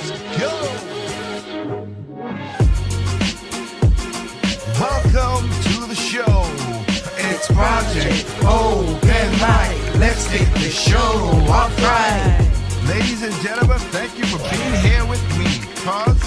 Let's go. Welcome to the show. It's Project Open Mic. Let's get the show off right. Ladies and gentlemen, thank you for being here with me. Cause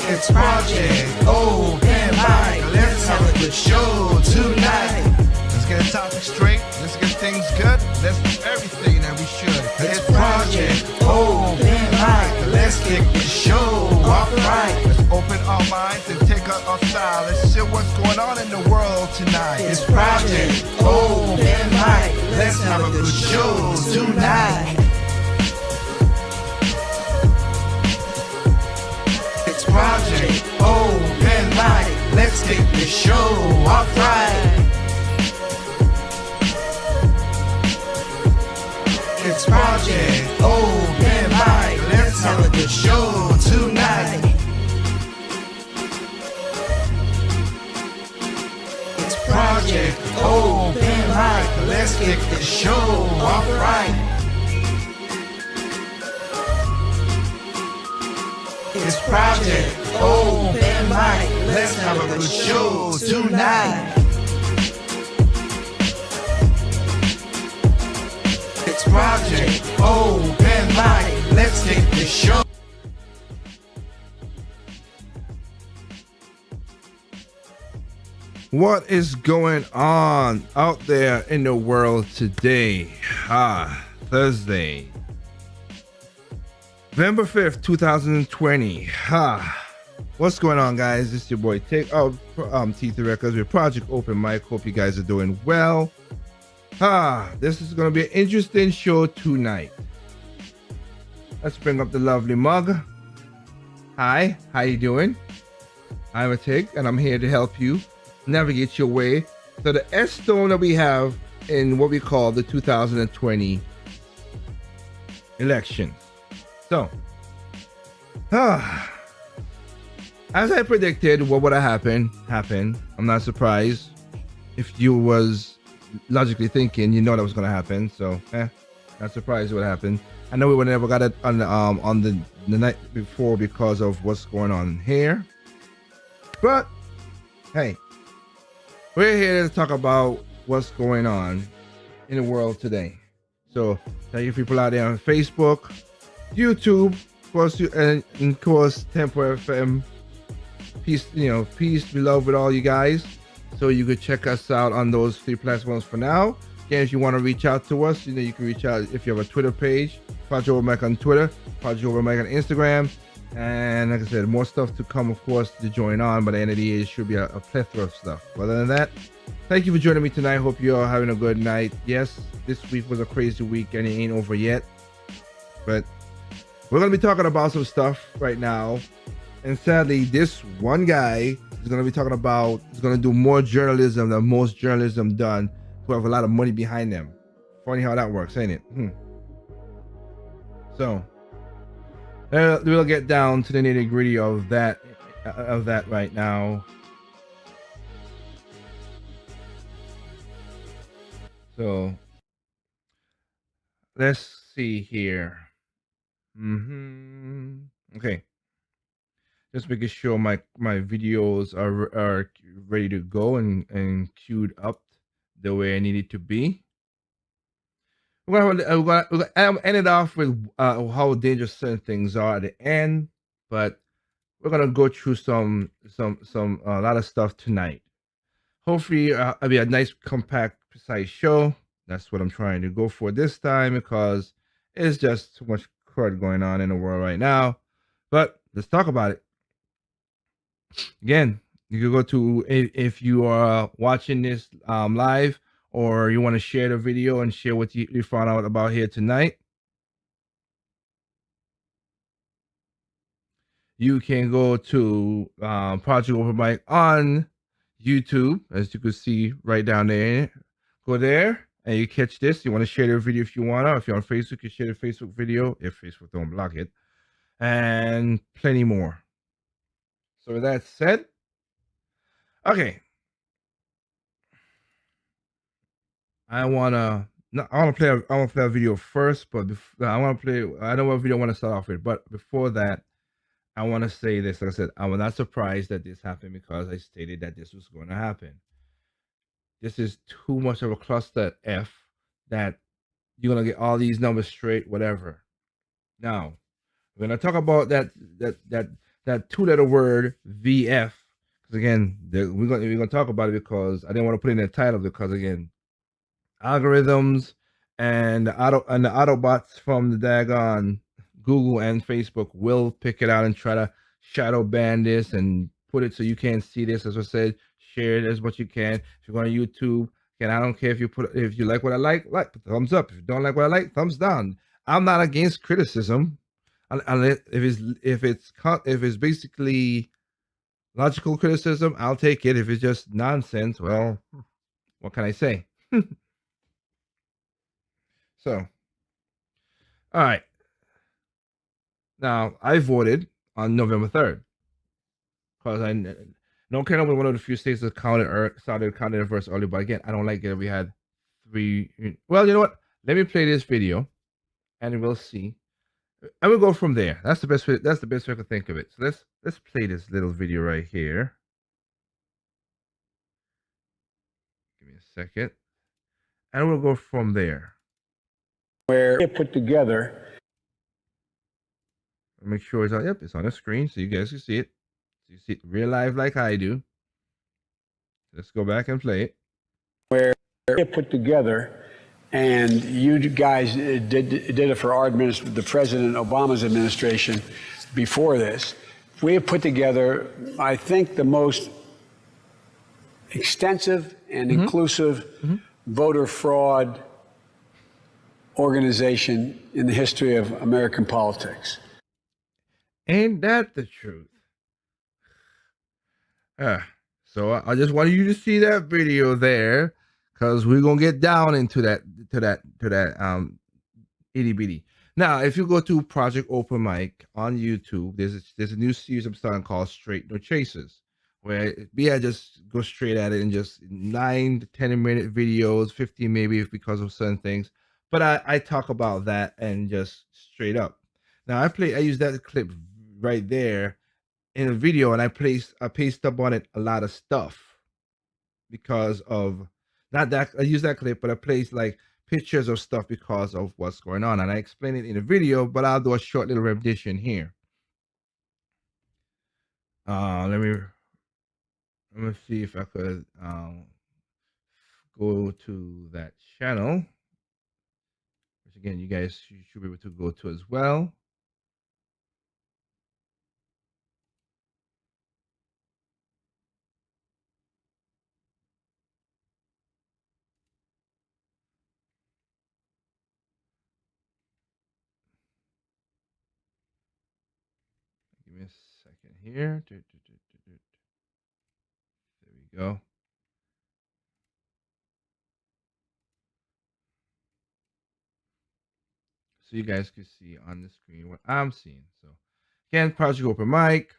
it's Project Open Mic. Let's have a good show tonight. Let's get the topic straight. Let's get things good. Let's do everything that we should. It's Project Open Mic. Let's get the show off right. Let's open our minds and take out our style. Let's see what's going on in the world tonight. It's Project Open Mic. Let's have a good show tonight. It's Project Open Mic. Let's get the show off right. It's Project Open Mic. Let's have a good show tonight. It's Project Open Mic. Let's get the show off right. It's Project Open Mic. Let's have a good show tonight. It's Project Open Mic. Let's get the show. What is going on out there in the world today? Thursday, November 5th, 2020. What's going on, guys? It's your boy Take out T3 Records with Project Open Mic. Hope you guys are doing well. This is going to be an interesting show tonight. Let's bring up the lovely mug. Hi, how you doing? I'm a Tig, and I'm here to help you navigate your way to the S-stone that we have in what we call the 2020 election. So, as I predicted, what would have happened happened. I'm not surprised. If you was logically thinking, you know that was going to happen. So, not surprised what happened. I know we would never got it on the night before because of what's going on here. But hey, we're here to talk about what's going on in the world today. So, thank you people out there on Facebook, YouTube, of course, and of course, Tempo FM. Peace, peace, be love with all you guys. So you could check us out on those 3 platforms for now. Again, if you want to reach out to us, you can reach out if you have a Twitter page, Project Over Mic on Twitter, Project Over Mic on Instagram, and like I said, more stuff to come, of course, to join on. By the end of the year, it should be a plethora of stuff. But other than that, thank you for joining me tonight. Hope you are having a good night. Yes, this week was a crazy week and it ain't over yet. But we're going to be talking about some stuff right now. And sadly, this one guy is going to be talking about, is going to do more journalism than most journalism done, who have a lot of money behind them. Funny how that works, ain't it? So, we'll get down to the nitty gritty of that right now. So, let's see here. Okay. Just making sure my videos are ready to go and queued up the way I need it to be. We're gonna end it off with how dangerous certain things are at the end, but we're gonna go through some a lot of stuff tonight. Hopefully, it'll be a nice, compact, precise show. That's what I'm trying to go for this time because it's just too much crud going on in the world right now. But let's talk about it. Again, you can go to, if you are watching this live, or you want to share the video and share what you found out about here tonight, you can go to Project Open Mic on YouTube, as you can see right down there. Go there and you catch this. You want to share the video if you want to. If you're on Facebook, you share the Facebook video if Facebook don't block it, and plenty more. So with that said, okay, I wanna play a video first, but I know what video I want to start off with. But before that, I want to say this. Like I said, I was not surprised that this happened because I stated that this was going to happen. This is too much of a cluster F that you're gonna get all these numbers straight, whatever. Now we're gonna talk about that two-letter word VF because again, we're gonna talk about it because I didn't want to put it in the title because again, algorithms and the Autobots from the daggone Google and Facebook will pick it out and try to shadow ban this and put it so you can't see this. As I said, share it as much you can. If you're going to YouTube, and I don't care if you like what I like thumbs up. If you don't like what I like, thumbs down. I'm not against criticism, unless if it's basically logical criticism, I'll take it. If it's just nonsense, well, what can I say? So, all right. Now, I voted on November 3rd because North Carolina was one of the few states that started counting the verse early. But again, I don't like it. We had three. Well, you know what? Let me play this video, and we'll see. And we'll go from there. That's the best way. That's the best way I can think of it. So let's play this little video right here. Give me a second, and we'll go from there. Where it put together. Make sure it's on. Yep, it's on the screen so you guys can see it. So you see it real live like I do. Let's go back and play it. Where it put together, and you guys did it for our administration, the President Obama's administration before this. We have put together, I think, the most extensive and inclusive voter fraud organization in the history of American politics. Ain't that the truth? So I just wanted you to see that video there, because we're gonna get down into that itty bitty. Now, if you go to Project Open Mic on YouTube, there's a new series I'm starting called Straight No Chasers, where I just go straight at it and just 9 to 10-minute videos, 15 maybe because of certain things. But I talk about that and just straight up. Now I use that clip right there in a video, and I paste up on it a lot of stuff because of not that I use that clip, but I place like pictures of stuff because of what's going on, and I explain it in a video, but I'll do a short little rendition here. Let me see if I could go to that channel, which again you guys should be able to go to as well. Give me a second here. There we go. So you guys can see on the screen what I'm seeing. So again, Project Open Mic.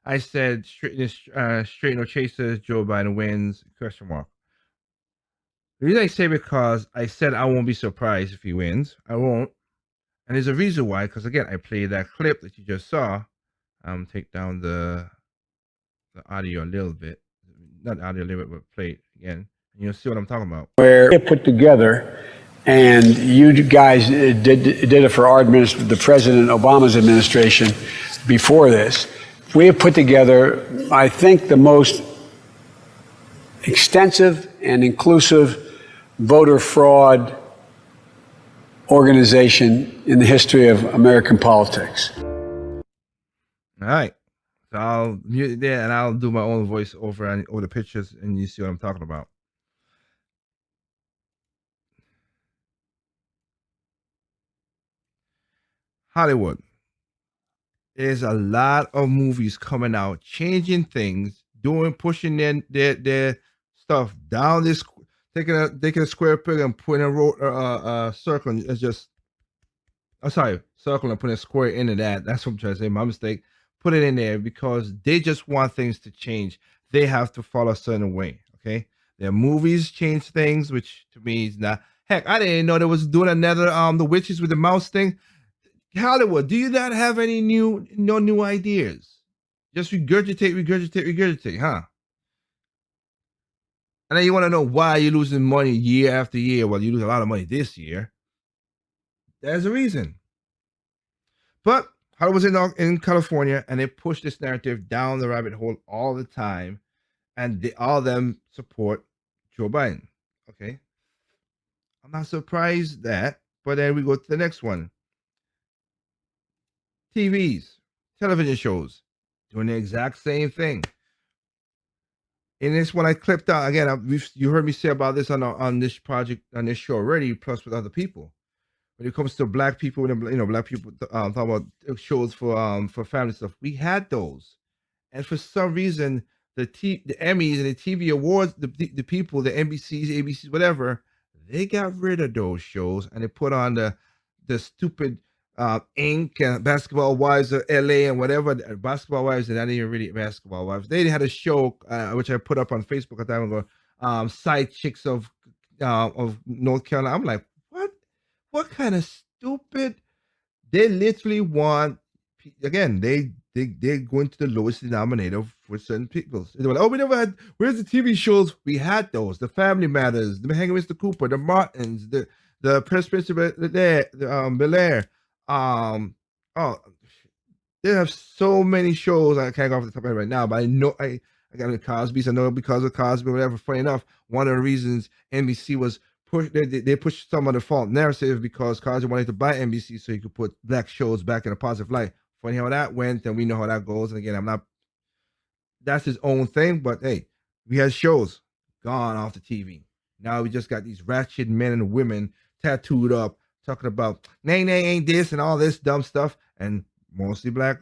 I said straight no chasers, Joe Biden wins, question mark. The reason I say because I said I won't be surprised if he wins. I won't. And there's a reason why, because again, I played that clip that you just saw. Take down the audio a little bit. Not audio a little bit, but play it again. And you'll see what I'm talking about. Where it put together, and you guys did it for our administration, the President Obama's administration before this. We have put together, I think, the most extensive and inclusive voter fraud organization in the history of American politics. All right. So I'll mute it there and I'll do my own voice over the pictures, and you see what I'm talking about. Hollywood. There's a lot of movies coming out, changing things, pushing their stuff down this, taking a square peg and putting a circle. It's just, circle and putting a square into that. That's what I'm trying to say. My mistake. Put it in there because they just want things to change. They have to follow a certain way. Okay, their movies change things, which to me is not. Heck, I didn't know they was doing another the witches with the mouse thing. Hollywood, do you not have any new ideas? Just regurgitate, huh? And then you want to know why you're losing money year after year. Well, you lose a lot of money this year. There's a reason. But Hollywood's in California, and they push this narrative down the rabbit hole all the time, and all of them support Joe Biden. Okay, I'm not surprised that. But then we go to the next one. TVs, television shows, doing the exact same thing. In this one, I clipped out again. You heard me say about this on this project on this show already, plus with other people. When it comes to black people, black people talking about shows for family stuff, we had those, and for some reason, the Emmys and the TV awards, the people, the NBCs, ABCs, whatever, they got rid of those shows and they put on the stupid Inc. and Basketball Wives of LA and whatever. Basketball Wives, and not even really Basketball Wives. They had a show which I put up on Facebook a time ago, Side Chicks of North Carolina. I'm like, what kind of stupid? They literally want, again, they're going to the lowest denominator for certain people. They were like, oh, we never had, where's the TV shows? We had those, the Family Matters, the Hanging Mr. Cooper, the Martins, the Prince of Bel Air. Oh, they have so many shows. I can't go off the top of my head right now, but I know I got the Cosby's. I know because of Cosby, whatever. Funny enough, one of the reasons NBC was they pushed some of the false narrative because Cosby wanted to buy NBC so he could put black shows back in a positive light. Funny how that went, and we know how that goes. And again, I'm not. That's his own thing, but hey, we had shows gone off the TV. Now we just got these ratchet men and women tattooed up talking about nay nay ain't this and all this dumb stuff, and mostly black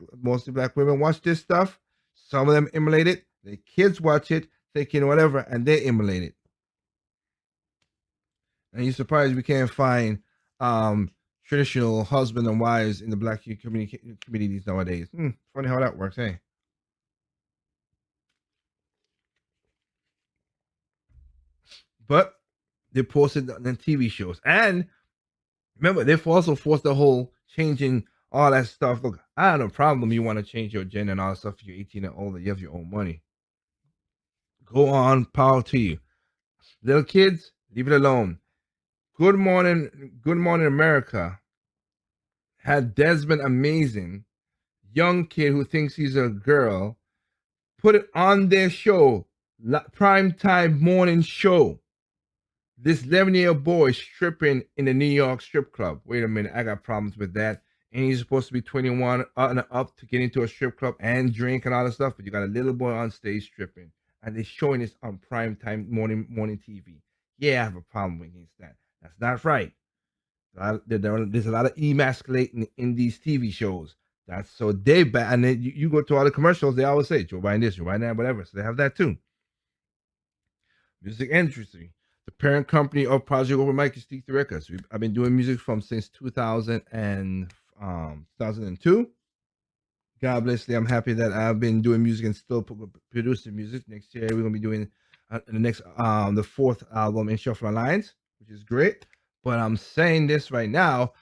women watch this stuff. Some of them emulate it. The kids watch it, thinking whatever, and they emulate it. And you're surprised we can't find traditional husband and wives in the black communities nowadays. Funny how that works, hey. But they posted on the TV shows, and remember, they've also forced the whole changing all that stuff. Look, I have no problem. You want to change your gender and all that stuff. If you're 18 and older, you have your own money. Go on, power to you. Little kids, leave it alone. Good Morning America had Desmond Amazing, young kid who thinks he's a girl, put it on their show, prime time morning show. This 11-year-old boy stripping in the New York strip club. Wait a minute, I got problems with that. And he's supposed to be 21 and up to get into a strip club and drink and all that stuff, but you got a little boy on stage stripping, and they're showing this on prime time morning TV. Yeah, I have a problem against that. That's not right. There's a lot of emasculating in these TV shows. That's so they bad. And then you go to all the commercials, they always say Joe Biden this, Joe Biden that, whatever. So they have that too. Music industry. The parent company of Project Over Mike is Stick the Records. I've been doing music since 2002. God bless you. I'm happy that I've been doing music and still producing music. Next year we're gonna be doing the fourth album in Shuffle Alliance, which is great. But I'm saying this right now.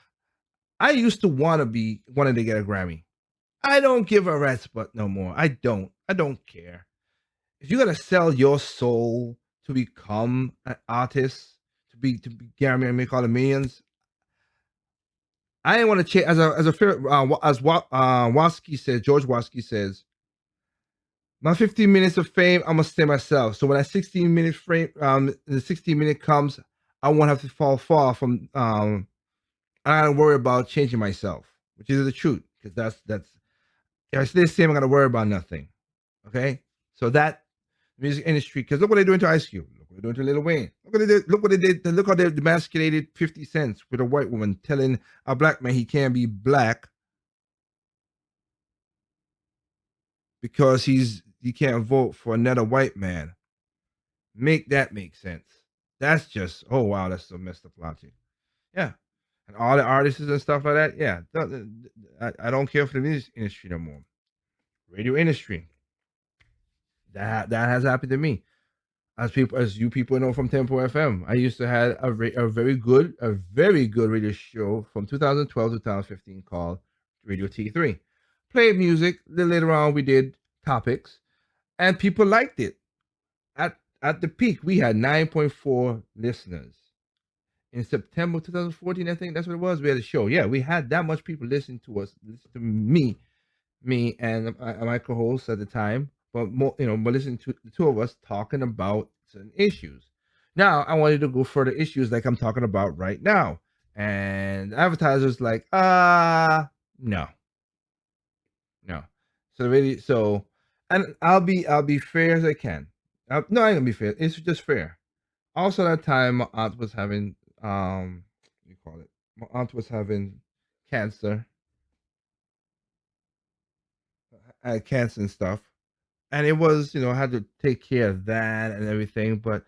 I used to wanted to get a Grammy. I don't give a rat's butt no more. I don't care. If you gotta sell your soul to become an artist, to be Grammy and make all the millions, I didn't want to change. As Watsky says, George Watsky says, my 15 minutes of fame, I'm gonna stay myself. So when that 16-minute frame, the 16-minute comes, I won't have to fall far from. I don't worry about changing myself, which is the truth, because that's. If I stay the same, I'm gonna worry about nothing. Okay, so that music industry, because look what they're doing to Ice Cube. Look what they're doing to Lil Wayne. Look what they did. Look how they demasculated 50 Cent with a white woman telling a black man he can't be black because he can't vote for another white man. Make that make sense. That's just, oh wow, that's so messed up logic. Yeah. And all the artists and stuff like that. Yeah. I don't care for the music industry no more. Radio industry. That has happened to me. as you people know from Tempo FM, I used to have a very good radio show from 2012 to 2015 called Radio T3. Played music. Then later on, we did topics, and people liked it. At the peak, we had 9.4 listeners in September 2014. I think that's what it was. We had a show. Yeah, we had that much people listening to us, listen to me and my co-host at the time, but more, but listening to the two of us talking about certain issues. Now I wanted to go further issues like I'm talking about right now, and advertisers like, no, no. So really, and I'll be fair as I can. No, I ain't gonna be fair. It's just fair. Also, that time my aunt was having what do you call it? My aunt was having cancer, cancer and stuff, and it was, I had to take care of that and everything. But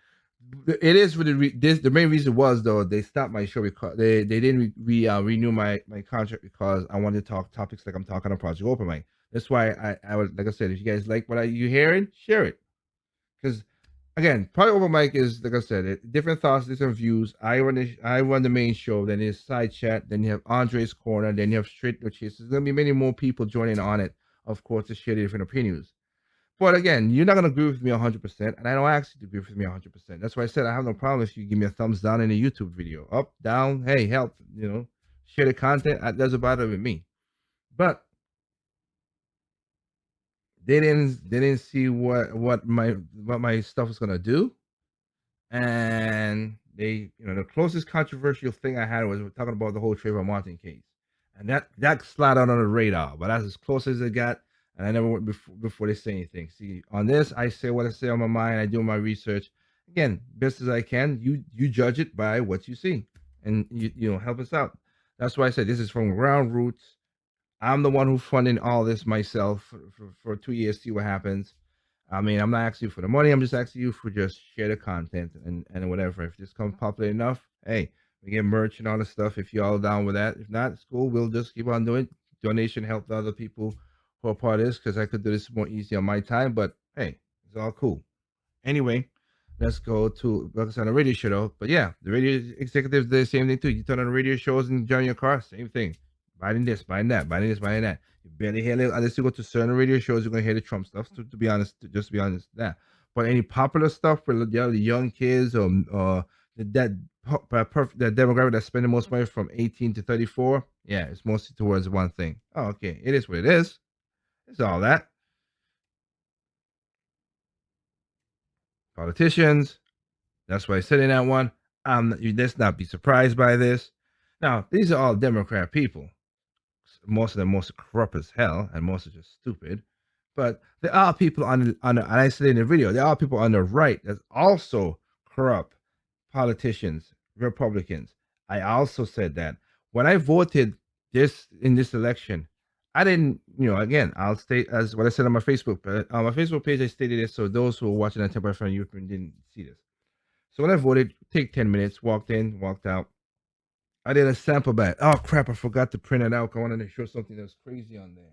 it is for the main reason was, though, they stopped my show because they didn't renew my contract because I wanted to talk topics like I'm talking on Project Open Mic. That's why I would, like I said, if you guys like what you hearing, share it, because again, Project Open Mic is, like I said, different thoughts, different views. I run the main show, then there's side chat, then you have Andre's corner, then you have straight no chase. There's gonna be many more people joining on it, of course, to share the different opinions. But again, you're not gonna agree with me 100%, and I don't ask you to agree with me 100%. That's why I said I have no problem if you give me a thumbs down in a YouTube video, up, down, hey, help, share the content. That doesn't bother with me. But they didn't see what my stuff was gonna do, and the closest controversial thing I had was talking about the whole Trayvon Martin case, and that slid out on the radar, but that's as close as it got, and I never went before they say anything. See, on this, I say what I say on my mind. I do my research, again, best as I can. You judge it by what you see, and help us out. That's why I said this is from ground roots. I'm the one who funded all this myself for 2 years. See what happens. I mean, I'm not asking you for the money. I'm just asking you for just share the content and whatever. If this comes popular enough, hey, we get merch and all this stuff. If y'all down with that, if not, it's cool. We'll just keep on doing it. Donation help the other people who are part of this, because I could do this more easy on my time. But hey, it's all cool. Anyway, let's go to, like I said, on a radio show though. But yeah, the radio executives do the same thing too. You turn on the radio shows and join your car, same thing. Buying this, buying that, buying this, buying that. You barely hear it unless you go to certain radio shows. You're gonna hear the Trump stuff. To be honest, just to be honest, that. But any popular stuff for the young kids, or that demographic that's spending most money from 18 to 34, yeah, it's mostly towards one thing. Oh, okay, it is what it is. It's all that. Politicians. That's why I said in that one. Let's not be surprised by this. Now, these are all Democrat people. Most of them most corrupt as hell, and most are just stupid. But there are people and I said in the video, there are people on the right that's also corrupt, politicians, Republicans. I also said that when I voted in this election, I didn't, again, I'll state as what I said on my Facebook, on my Facebook page, I stated this so those who are watching on Temple Friend YouTube didn't see this. So when I voted, take 10 minutes, walked in, walked out. I did a sample bag. Oh crap! I forgot to print it out. I wanted to show something that's crazy on there.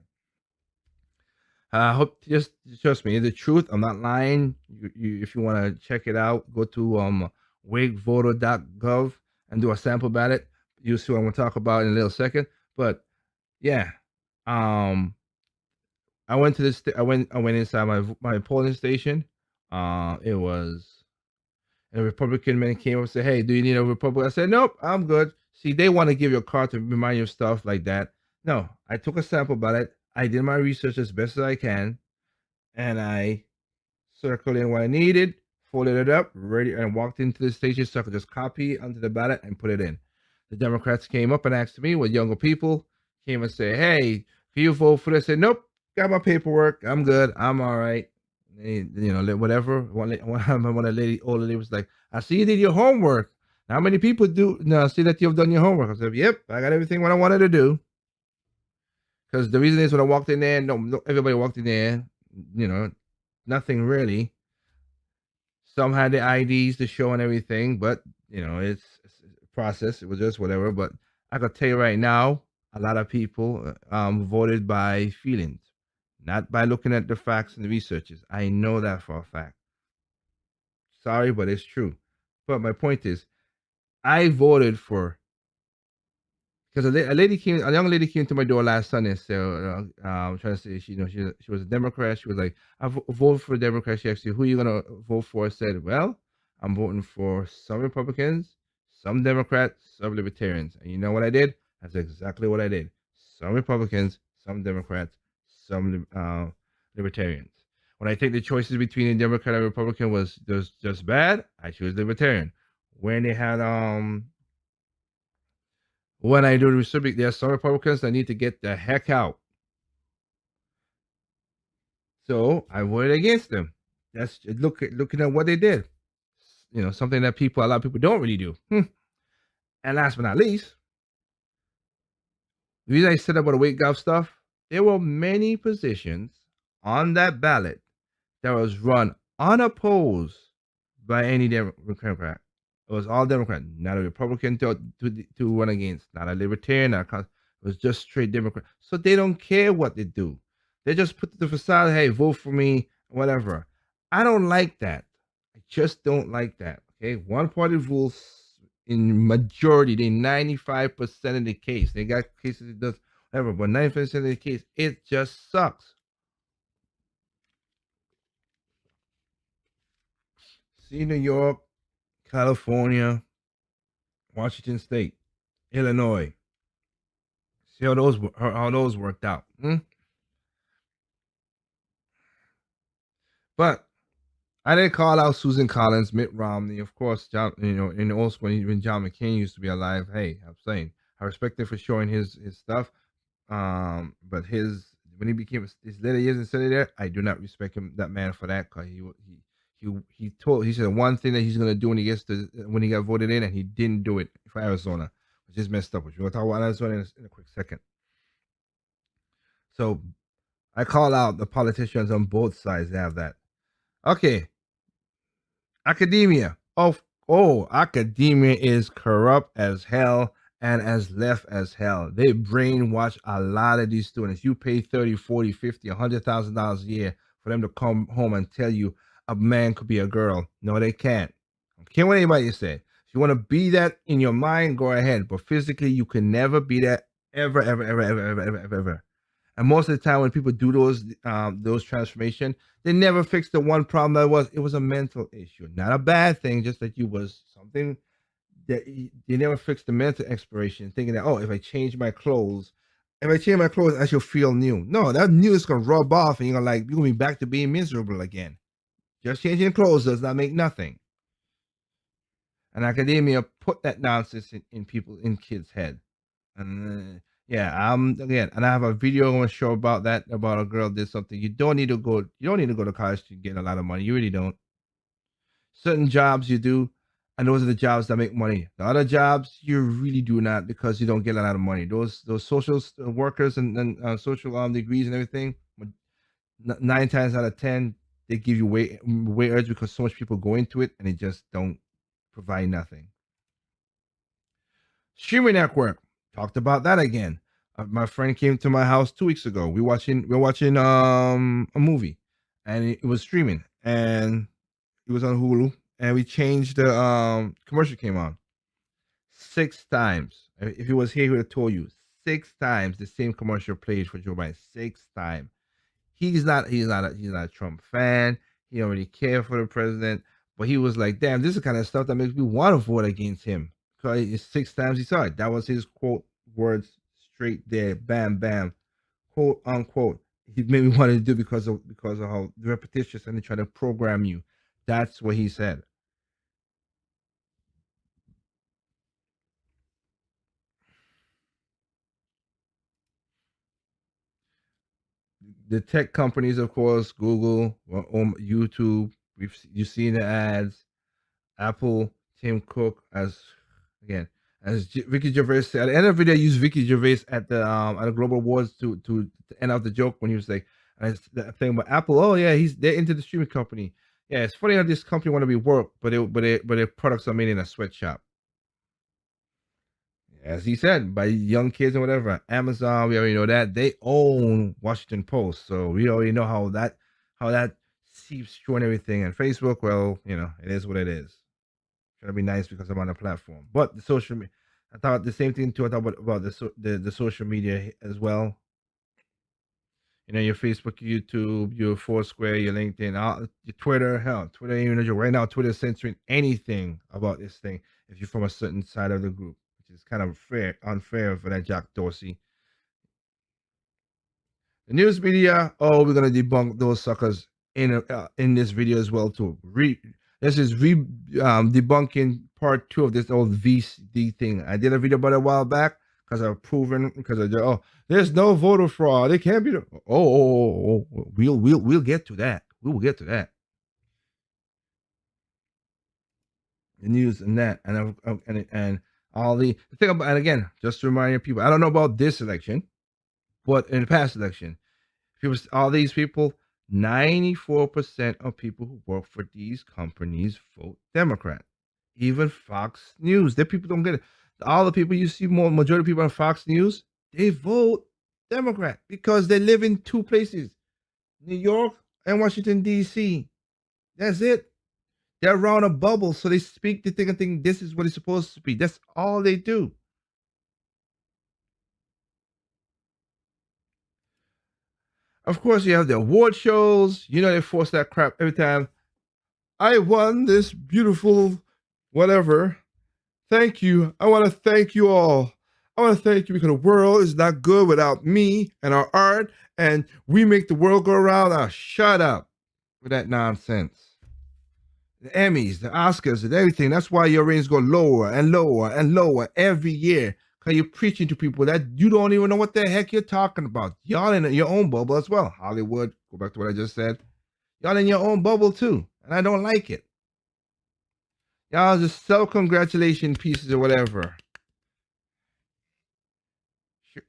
I hope, just trust me. The truth. I'm not lying. If you want to check it out, go to wakevoter.gov and do a sample ballot. You'll see what I'm gonna talk about in a little second. But yeah, um, I went to this. I went inside my polling station. It was. And a Republican man came up and said, "Hey, do you need a Republican?" I said, "Nope, I'm good." See, they want to give you a card to remind you of stuff like that. No, I took a sample ballot. I did my research as best as I can, and I circled in what I needed, folded it up, ready, and walked into the station so I could just copy onto the ballot and put it in. The Democrats came up and asked me, with younger people, came and say, "Hey, can you vote for this?" I said, "Nope, got my paperwork. I'm good. I'm all right." Whatever. One lady, older lady, was like, "I see you did your homework. How many people do? No, I see that you've done your homework." I said, "Yep, I got everything what I wanted to do." Because the reason is, when I walked in there, no, everybody walked in there, nothing really. Some had the IDs to show and everything, but it's a process. It was just whatever. But I could tell you right now, a lot of people voted by feelings, not by looking at the facts and the researches. I know that for a fact. Sorry, but it's true. But my point is, I voted for because a young lady came to my door last Sunday. So I'm trying to say, she was a Democrat. She was like, I vote for Democrats. She asked you, who are you gonna vote for? I said, well, I'm voting for some Republicans, some Democrats, some Libertarians. And you know what I did? That's exactly what I did. Some Republicans, some Democrats, some Libertarians. When I take the choices between a Democrat and Republican was just bad, I choose Libertarian. When they had when I do the Republic, there are some Republicans that need to get the heck out. So I voted against them. That's looking at what they did. Something that a lot of people don't really do. And last but not least, the reason I said about the weight golf stuff, there were many positions on that ballot that was run unopposed by any Democrat. It was all Democrat, not a Republican to run against, not a Libertarian, it was just straight Democrat. So they don't care what they do. They just put the facade, hey, vote for me, whatever. I don't like that. I just don't like that. Okay, one party rules in majority, they 95% of the case. They got cases it does whatever, but 95% of the case, it just sucks. See New York, California, Washington State, Illinois. See how those worked out. But I didn't call out Susan Collins, Mitt Romney, of course. John, in the old school when John McCain used to be alive. Hey, I'm saying I respect him for showing his stuff. But when he became his later years in senator, I do not respect him, that man, for that, because he said one thing that he's gonna do when he got voted in, and he didn't do it for Arizona, which is messed up. Which we'll talk about Arizona in a quick second. So I call out the politicians on both sides that have that. Okay, academia. Academia is corrupt as hell and as left as hell. They brainwash a lot of these students. You pay 30, 40, 50, $100,000 a year for them to come home and tell you a man could be a girl. No, they can't. I don't care what anybody said. If you want to be that in your mind, go ahead. But physically, you can never be that ever, ever, ever, ever, ever, ever, ever, ever. And most of the time when people do those transformation, they never fix the one problem that it was a mental issue, not a bad thing, just that you was something that you never fixed the mental expiration, thinking that, if I change my clothes, I should feel new. No, that new is gonna rub off, and you're gonna be back to being miserable again. Just changing clothes does not make nothing. And academia put that nonsense in kids' head. And again, and I have a video I want to show about that, about a girl did something. You don't need to go to college to get a lot of money. You really don't. Certain jobs you do, and those are the jobs that make money. The other jobs you really do not, because you don't get a lot of money. Those social workers and social degrees and everything, 9 times out of 10 they give you way urge, because so much people go into it and they just don't provide nothing. Streaming network, talked about that again. My friend came to my house 2 weeks ago. We're watching a movie, and it was streaming, and it was on Hulu, and we changed the commercial came on 6 times. If he was here, he would have told you 6 times the same commercial played for Joe Biden. 6 times. He's not a Trump fan. He don't really care for the president, but he was like, damn, this is the kind of stuff that makes me want to vote against him. Because 6 times he saw it. That was his quote words straight there. Bam, bam, quote unquote. He made me want to do because of how repetitious, and they try to program you. That's what he said. The tech companies, of course, Google, YouTube. You've seen the ads. Apple, Tim Cook, as Ricky Gervais said at the end of the video, I used Ricky Gervais at the Global Awards to end out the joke when he was like, that thing about Apple. Oh yeah, they're into the streaming company. Yeah, it's funny how this company want to be woke, but their products are made in a sweatshop. As he said, by young kids and whatever. Amazon, we already know that they own Washington Post, so we already know how that seeps through and everything. And Facebook, well, it is what it is. Trying to be nice because I'm on a platform. But the social media, I thought the same thing too. I thought about the social media as well. Your Facebook, YouTube, your Foursquare, your LinkedIn, your Twitter. Hell, Twitter, even though right now Twitter is censoring anything about this thing if you're from a certain side of the group, which is kind of unfair for that Jack Dorsey. The news media, oh, we're gonna debunk those suckers in this video as well too. This is debunking part 2 of this old VCD thing. I did a video about it a while back because I've proven there's no voter fraud. It can't be. We'll get to that. We will get to that. The news and that and all the thing about, and again, just to remind people, I don't know about this election, but in the past election, all these people, 94% of people who work for these companies vote Democrat. Even Fox News, the people don't get it. All the people you see, majority of people on Fox News, they vote Democrat because they live in 2 places, New York and Washington, D.C. That's it. They're around a bubble, so they speak the thing and think this is what it's supposed to be. That's all they do. Of course, you have the award shows. They force that crap every time. I won this beautiful whatever. Thank you. I want to thank you all. I want to thank you because the world is not good without me and our art, and we make the world go around. Now, shut up with that nonsense. The Emmys, the Oscars, and everything. That's why your ratings go lower and lower and lower every year. Because you're preaching to people that you don't even know what the heck you're talking about. Y'all in your own bubble as well. Hollywood, go back to what I just said. Y'all in your own bubble too. And I don't like it. Y'all just self-congratulation pieces or whatever.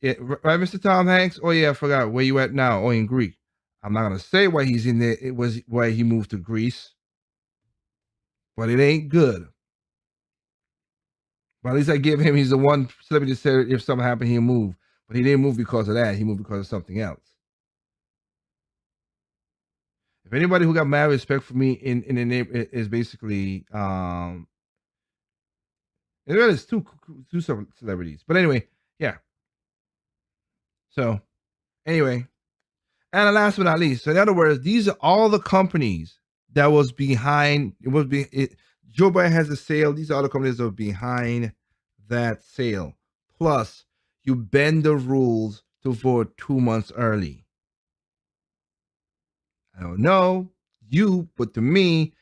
Yeah, right, Mr. Tom Hanks? Oh, yeah, I forgot. Where you at now? Oh, in Greece. I'm not going to say why he's in there. It was why he moved to Greece. But it ain't good. But at least I give him, he's the one celebrity that said if something happened, he'll move. But he didn't move because of that. He moved because of something else. If anybody who got mad respect for me in the neighborhood is basically it's two celebrities. But anyway, yeah. So anyway, and last but not least, so in other words, these are all the companies that was behind. Joe Biden has a sale. These are all the companies that are behind that sale. Plus, you bend the rules to vote 2 months early. I don't know you, but to me,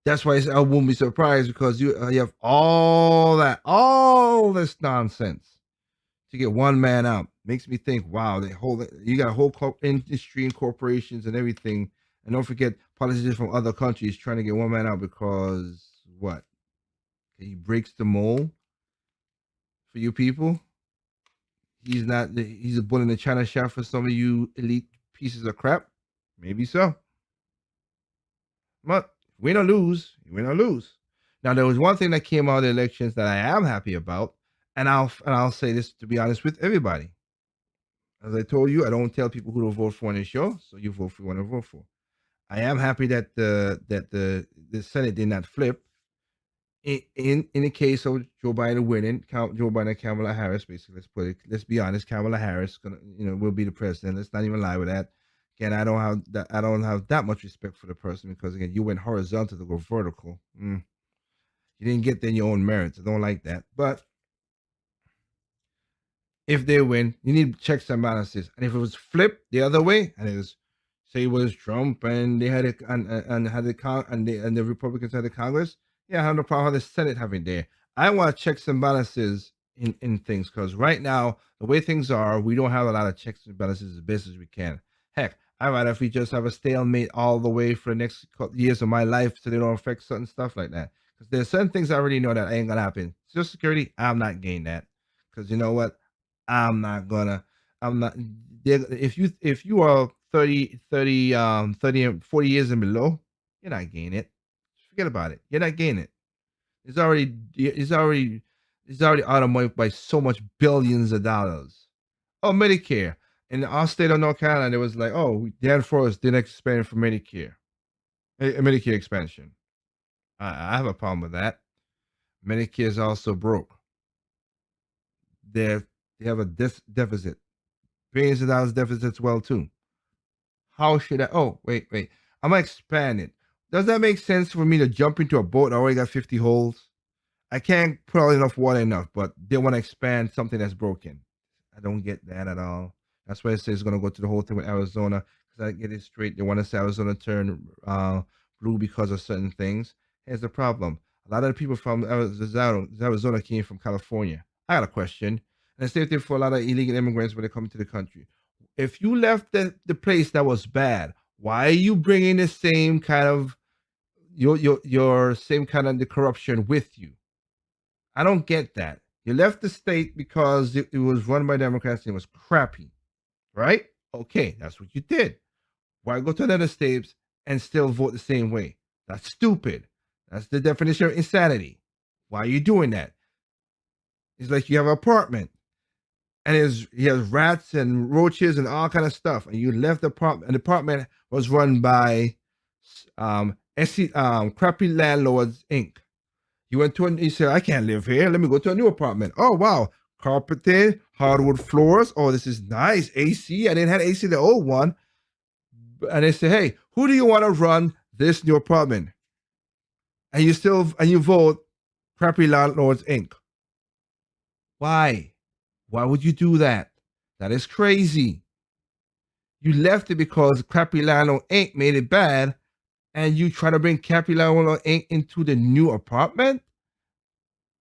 that's why I won't be surprised because you have all this nonsense to get one man out. Makes me think, wow, you got a whole industry and corporations and everything, and don't forget politicians from other countries trying to get one man out because what? He breaks the mold for you people. He's a bull in the china shop for some of you elite pieces of crap. Maybe so. But win or lose, you win or lose. Now there was one thing that came out of the elections that I am happy about, and I'll say this to be honest with everybody. As I told you, I don't tell people who to vote for on the show, so you vote for who you want to vote for. I am happy that the Senate did not flip. In the case of Joe Biden winning, Joe Biden and Kamala Harris, basically, let's be honest, Kamala Harris will be the president. Let's not even lie with that. Again, I don't have that much respect for the person because again, you went horizontal to go vertical. You didn't get there in your own merits. I don't like that. But if they win, you need checks and balances. And if it was flipped the other way, and it was say it was Trump and they had the Republicans had the Congress, yeah, I have no problem with the Senate having there. I want checks and balances in things because right now the way things are, we don't have a lot of checks and balances as best as we can. Heck, I'd rather if we just have a stalemate all the way for the next couple years of my life so they don't affect certain stuff like that. Because there's certain things I already know that ain't gonna happen. Social Security, I'm not getting that. Because you know what? I'm not. If you are 30 and 40 years and below, you're not getting it. Forget about it. You're not getting it. It's already out of money by so much billions of dollars. Oh, Medicare. in our state of North Carolina, it was like, oh, Dan Forest didn't expand for Medicare, Medicare expansion. I have a problem with that. Medicare is also broke. They they have a deficit, billions of dollars deficit as well too. How should I? Oh, wait. I'm gonna expand it. Does that make sense for me to jump into a boat that already got 50 holes? I can't put out enough water enough, but they want to expand something that's broken. I don't get that at all. That's why it says it's going to go to the whole thing with Arizona. Because I get it straight. They want to say Arizona turn blue because of certain things. Here's the problem. A lot of the people from Arizona came from California. I got a question. And the same thing for a lot of illegal immigrants when they come to the country. If you left the place that was bad, why are you bringing the same kind of your same kind of the corruption with you? I don't get that. You left the state because it was run by Democrats and it was crappy, right? Okay, that's what you did. Why go to another states and still vote the same way? That's stupid. That's the definition of insanity. Why are you doing that? It's like you have an apartment and he has rats and roaches and all kind of stuff, and you left the apartment. And the apartment was run by Crappy Landlords Inc. You went to he said, I can't live here. Let me go to a new apartment. Oh, wow. Carpeted, hardwood floors. Oh, this is nice. AC. I didn't have AC the old one. And they say, hey, who do you want to run this new apartment? And you vote Crappy Landlords Inc. Why? Why would you do that? That is crazy. You left it because Crappy Landlord Inc. made it bad, and you try to bring Crappy Landlord Inc. into the new apartment?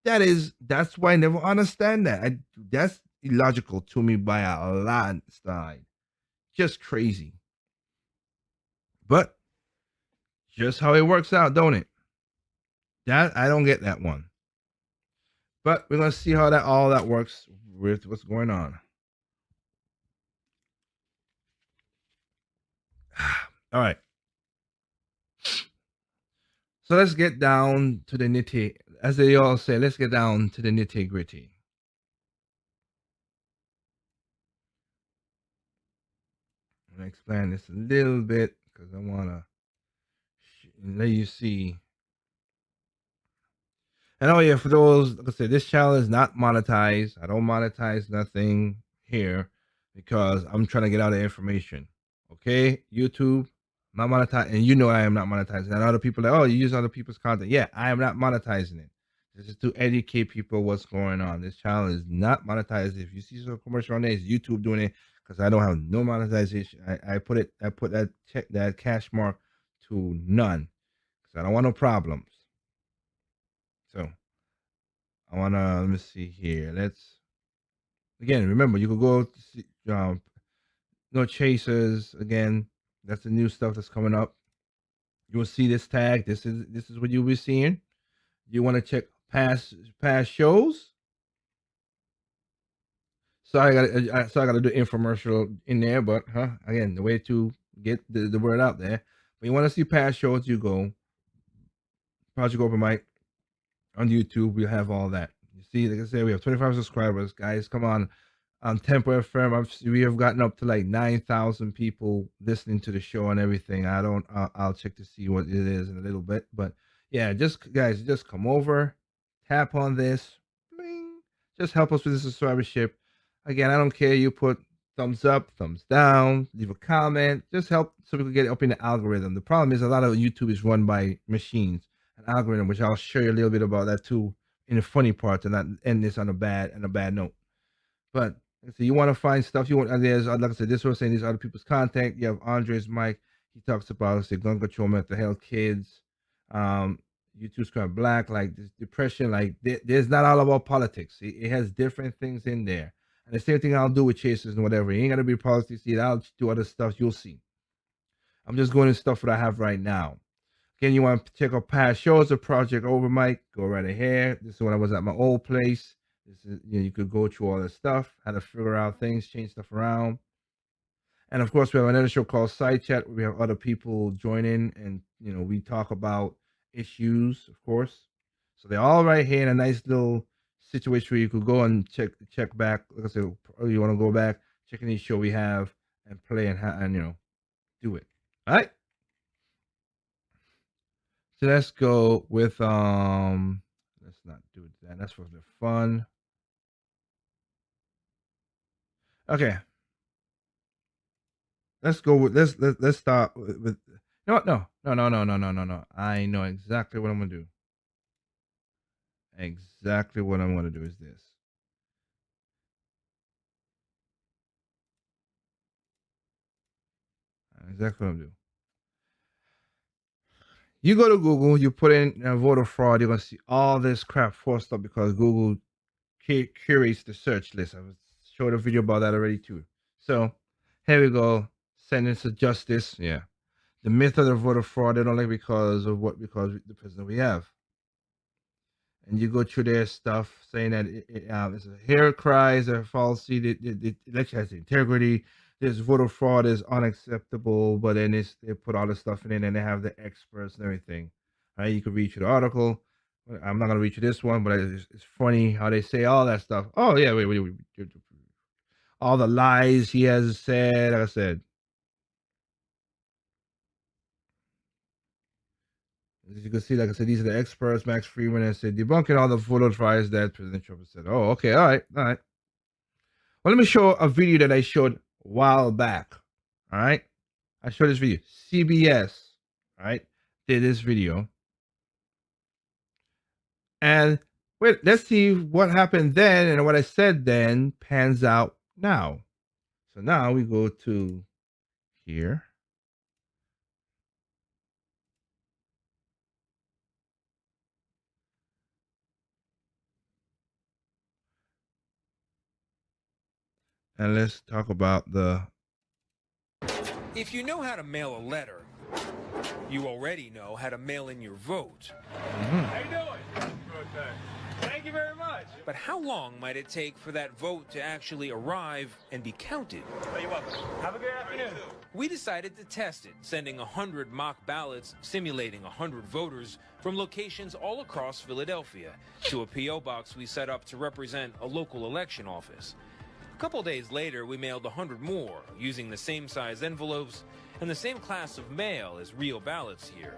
That's why I never understand that. That's illogical to me by a landslide. Just crazy. But just how it works out, don't it? That I don't get that one. But we're gonna see how that all that works with what's going on. All right. So let's get down to the nitty. As they all say, let's get down to the nitty gritty. I'm gonna explain this a little bit because I wanna let you see. And oh yeah, for those, like I said, this channel is not monetized. I don't monetize nothing here because I'm trying to get out of information. Okay, YouTube, not monetized, and you know I am not monetizing. And other people are like, oh, you use other people's content. Yeah, I am not monetizing it. This is to educate people what's going on. This channel is not monetized. If you see some commercial on there, it's YouTube doing it because I don't have no monetization. I put that cash mark to none because I don't want no problems. So I wanna let me see here. Let's again remember you could go to see, no chasers again. That's the new stuff that's coming up. You will see this tag. This is what you'll be seeing. You want to check past shows. So I got to do infomercial in there, but again the way to get the word out there. But you want to see past shows, you go Project Open Mic on YouTube. We have all that. You see, like I said, we have 25 subscribers, guys. Come on. On Tempo FM, we have gotten up to like 9,000 people listening to the show and everything. I'll check to see what it is in a little bit. But yeah, just guys, just come over, tap on this, bling, just help us with the subscribership. Again, I don't care. You put thumbs up, thumbs down, leave a comment, just help so we can get up in the algorithm. The problem is a lot of YouTube is run by machines, an algorithm, which I'll show you a little bit about that too in the funny part, and not end this on a bad note. But so you want to find stuff you want, and there's like I said, this was saying these other people's content. You have Andre's Mike. He talks about let's say gun control, mental health, kids. YouTube's kind of black, like this depression. Like there's not all about politics. It has different things in there. And the same thing I'll do with chasers and whatever. It ain't gonna be politics. I'll do other stuff. You'll see. I'm just going to stuff that I have right now. Again, you want to check out past shows of Project Over Mike, go right ahead. This is when I was at my old place. This is you could go through all this stuff, how to figure out things, change stuff around. And of course, we have another show called Side Chat where we have other people join in and we talk about issues, of course. So they're all right here in a nice little situation where you could go and check back. Like I said, you want to go back, check any show we have and play and do it. All right. So let's go with let's not do that. That's for the fun. Okay. Let's go with let's start with no. I know exactly what I'm gonna do. Exactly what I'm gonna do is this. Exactly what I'm doing. You go to Google, you put in voter fraud, you're gonna see all this crap forced up because Google curates the search list. I was showed a video about that already too. So here we go. Sentence of justice. Yeah. The myth of the voter fraud, they don't like because the president we have. And you go through their stuff saying that it's a hair cries, a falsity, the election has integrity, this voter fraud is unacceptable, but then they put all this stuff in it and they have the experts and everything. All right, you can read through the article. I'm not gonna read through this one, but it's funny how they say all that stuff. Oh yeah, wait. All the lies he has said, like I said. As you can see, like I said, these are the experts. Max Freeman has said debunking all the voter lies that President Trump said. Oh, okay, all right. Well, let me show a video that I showed a while back. All right, I showed this video. CBS, all right, did this video, and wait, let's see what happened then and what I said then pans out now. So now we go to here. And let's talk about the. If you know how to mail a letter, you already know how to mail in your vote. How you doing? Thank you very much. But how long might it take for that vote to actually arrive and be counted? Oh, you're welcome. Have a good afternoon. We decided to test it, sending 100 mock ballots simulating 100 voters from locations all across Philadelphia to a P.O. box we set up to represent a local election office. A couple days later, we mailed 100 more, using the same size envelopes and the same class of mail as real ballots here.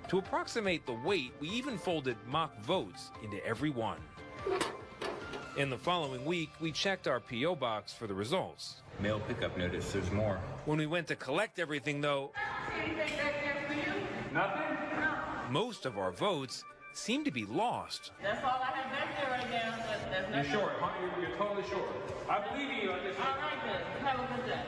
To approximate the weight, we even folded mock votes into every one. In the following week, we checked our P.O. box for the results. Mail pickup notice, there's more. When we went to collect everything, though, Nothing? most of our votes seemed to be lost. That's all I have back there right now. That's You're short, huh? You're totally short. I believe in you. all right, good. Have a good day.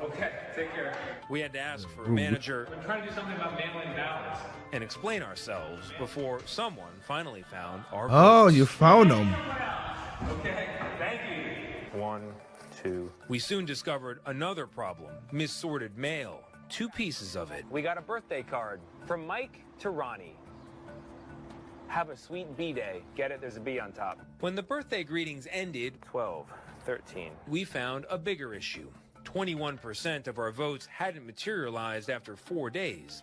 Okay, take care. We had to ask for a manager I'm trying to do something about mailing ballots. and explain ourselves before someone finally found our Oh, votes. you found them. Okay, thank you. 1, 2. We soon discovered another problem, missorted mail. 2 pieces of it. We got a birthday card from Mike to Ronnie. Have a sweet B-day. Get it? There's a B on top. When the birthday greetings ended, 12, 13. we found a bigger issue. 21% of our votes hadn't materialized after 4 days.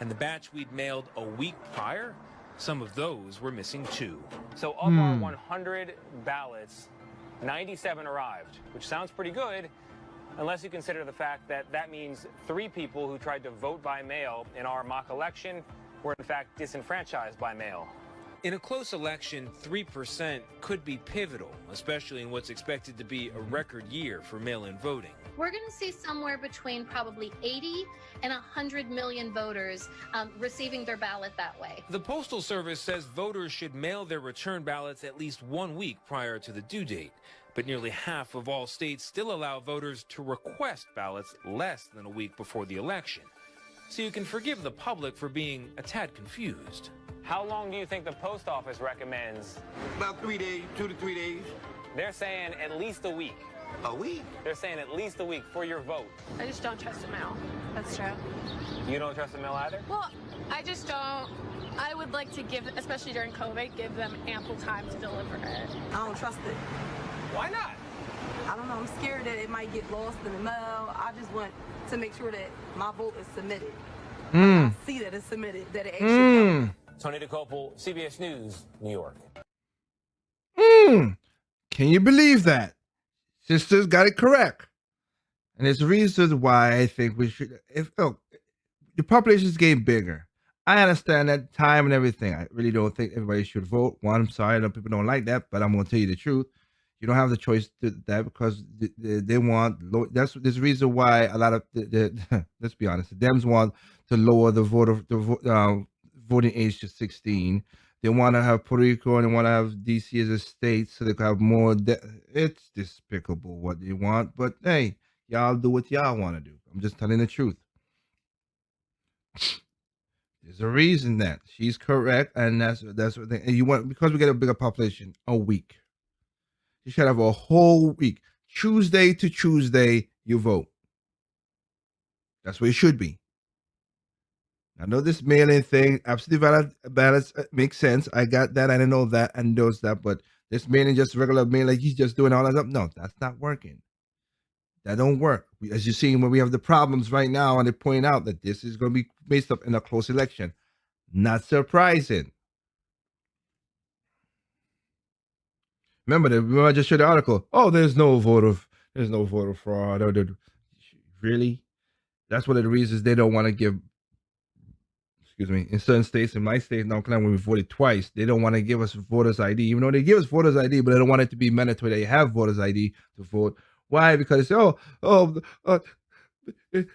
And the batch we'd mailed a week prior, some of those were missing too. So of our 100 ballots, 97 arrived, which sounds pretty good, unless you consider the fact that that means 3 people who tried to vote by mail in our mock election were in fact disenfranchised by mail. In a close election, 3% could be pivotal, especially in what's expected to be a record year for mail-in voting. We're going to see somewhere between probably 80 and 100 million voters receiving their ballot that way. The Postal Service says voters should mail their return ballots at least 1 week prior to the due date. But nearly half of all states still allow voters to request ballots less than a week before the election. So you can forgive the public for being a tad confused. How long do you think the post office recommends? About 3 days, 2 to 3 days. They're saying at least a week. A week? They're saying at least a week for your vote. I just don't trust the mail. That's true. You don't trust the mail either? Well, I just don't. I would like to give, especially during COVID, give them ample time to deliver it. I don't trust it. Why not? I don't know. I'm scared that it might get lost in the mail. I just want to make sure that my vote is submitted. I see that it's submitted, that it actually counts. Tony DeCopel, CBS News, New York. Can you believe that? Sisters got it correct. And there's reasons why I think we should. If look, the population is getting bigger. I understand that time and everything. I really don't think everybody should vote. One, I'm sorry, I know people don't like that, but I'm going to tell you the truth. You don't have the choice to that because they want. That's there's a reason why a lot of let's be honest, the Dems want to lower voting age to 16. They want to have Puerto Rico and they want to have DC as a state so they can have more. It's despicable what they want, but hey, y'all do what y'all want to do. I'm just telling the truth. There's a reason that she's correct, and that's what they, and you want because we get a bigger population. A week, you should have a whole week, Tuesday to Tuesday. You vote. That's what it should be. I know this mail-in thing, absolutely valid ballots makes sense. I got that. I didn't know that and knows that, but this mail-in just regular mail, like he's just doing all that stuff. No, that's not working. That don't work. As you're seeing, when we have the problems right now, and they point out that this is going to be based up in a close election. Not surprising. Remember I just showed the article. Oh, there's no voter fraud. Really? That's one of the reasons they don't want to give. Excuse me. In certain states, in my state, North Carolina, when we voted twice, they don't want to give us voters ID, even though they give us voters ID, but they don't want it to be mandatory. They have voters ID to vote. Why? Because they say,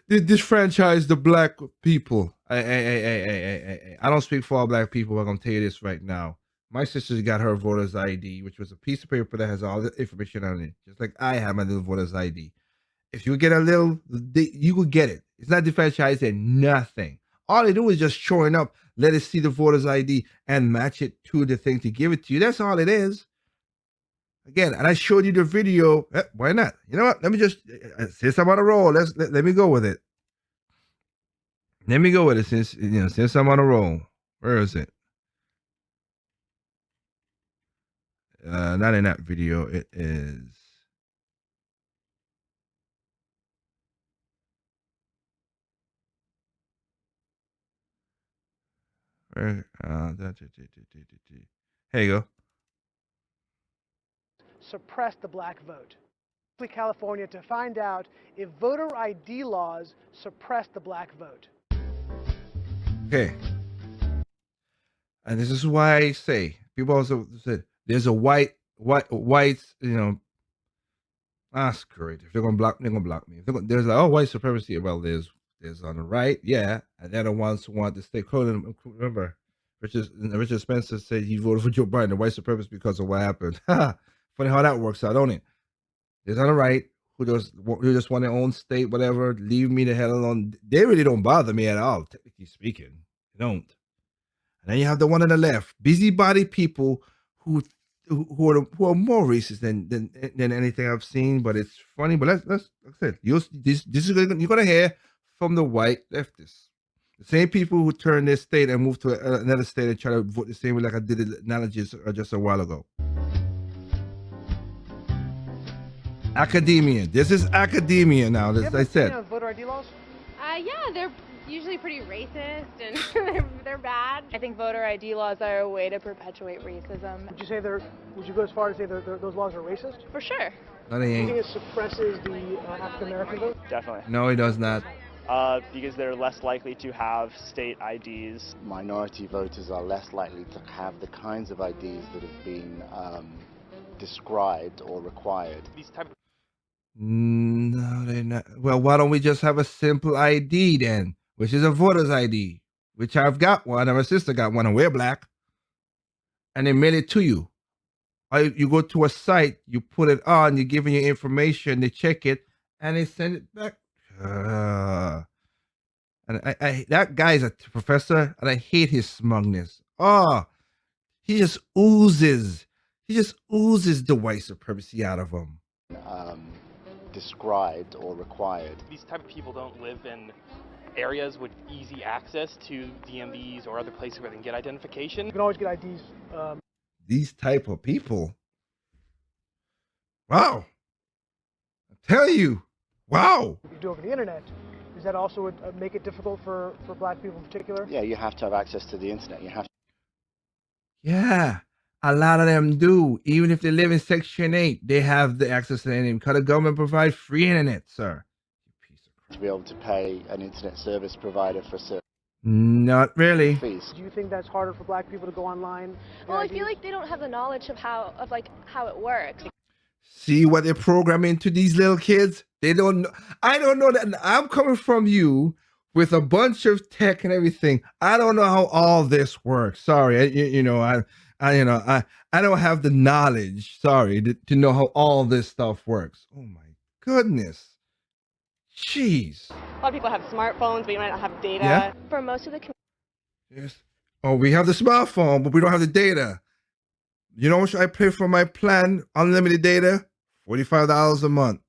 they disfranchise the black people. I don't speak for all black people, but I'm going to tell you this right now. My sister got her voter's ID, which was a piece of paper that has all the information on it, just like I have my little voter's ID. If you get a little, you will get it. It's not disfranchising nothing. All they do is just showing up, let us see the voter's ID and match it to the thing to give it to you. That's all it is. Again, and I showed you the video. Why not? You know what? Let me just since I'm on a roll. Let me go with it. Let me go with it since I'm on a roll. Where is it? Not in that video. It is. Where? Here you go. Suppress the black vote. California to find out if voter ID laws suppress the black vote. Okay. And this is why I say people also said there's a whites, screw it. If they're gonna block, they're gonna block me. There's like, white supremacy. Well, there's on the right, yeah, and they're the ones who want to stay close. Remember, Richard Spencer said he voted for Joe Biden, the white supremacist, because of what happened. Funny how that works out, don't it? There's on the right who just want their own state, whatever. Leave me the hell alone. They really don't bother me at all, technically speaking. They don't. And then you have the one on the left, busybody people who are more racist than anything I've seen. But it's funny. But let's like I said, this is you're gonna hear from the white leftists, the same people who turn their state and move to another state and try to vote the same way, like I did the analogies just a while ago. Academia. This is academia now. As I said. Voter ID laws? Yeah, they're usually pretty racist and they're bad. I think voter ID laws are a way to perpetuate racism. Would you go as far as say those laws are racist? For sure. No, they ain't. Do you think it suppresses the African American vote? Definitely. No, it does not. Because they're less likely to have state IDs. Minority voters are less likely to have the kinds of IDs that have been described or required. These type of No, they're not. Well, why don't we just have a simple ID then, which is a voter's ID, which I've got one, and my sister got one, and we're black, and they mail it to you. Or you go to a site, you put it on, you give them your information, they check it, and they send it back. And I that guy's a professor, and I hate his smugness. He just oozes the white supremacy out of him. Described or required. These type of people don't live in areas with easy access to DMVs or other places where they can get identification. You can always get IDs. These type of people. Wow. I tell you. Wow. You do over the internet. Does that also make it difficult for black people in particular? Yeah, you have to have access to the internet. You have. Yeah. A lot of them do. Even if they live in Section 8, they have the access to the internet because the government provides free internet, sir. to be able to pay an internet service provider for a certain Not really. fees. Do you think that's harder for black people to go online? Well, I feel like they don't have the knowledge of how it works. See what they're programming to these little kids? They don't know. I don't know that. I'm coming from you with a bunch of tech and everything. I don't know how all this works. Sorry, I don't have the knowledge. Sorry, to know how all this stuff works. Oh my goodness. Jeez. A lot of people have smartphones, but you might not have data. Yeah? For most of the Yes. Oh, we have the smartphone, but we don't have the data. You know what should I pay for my plan? Unlimited data? $45 a month.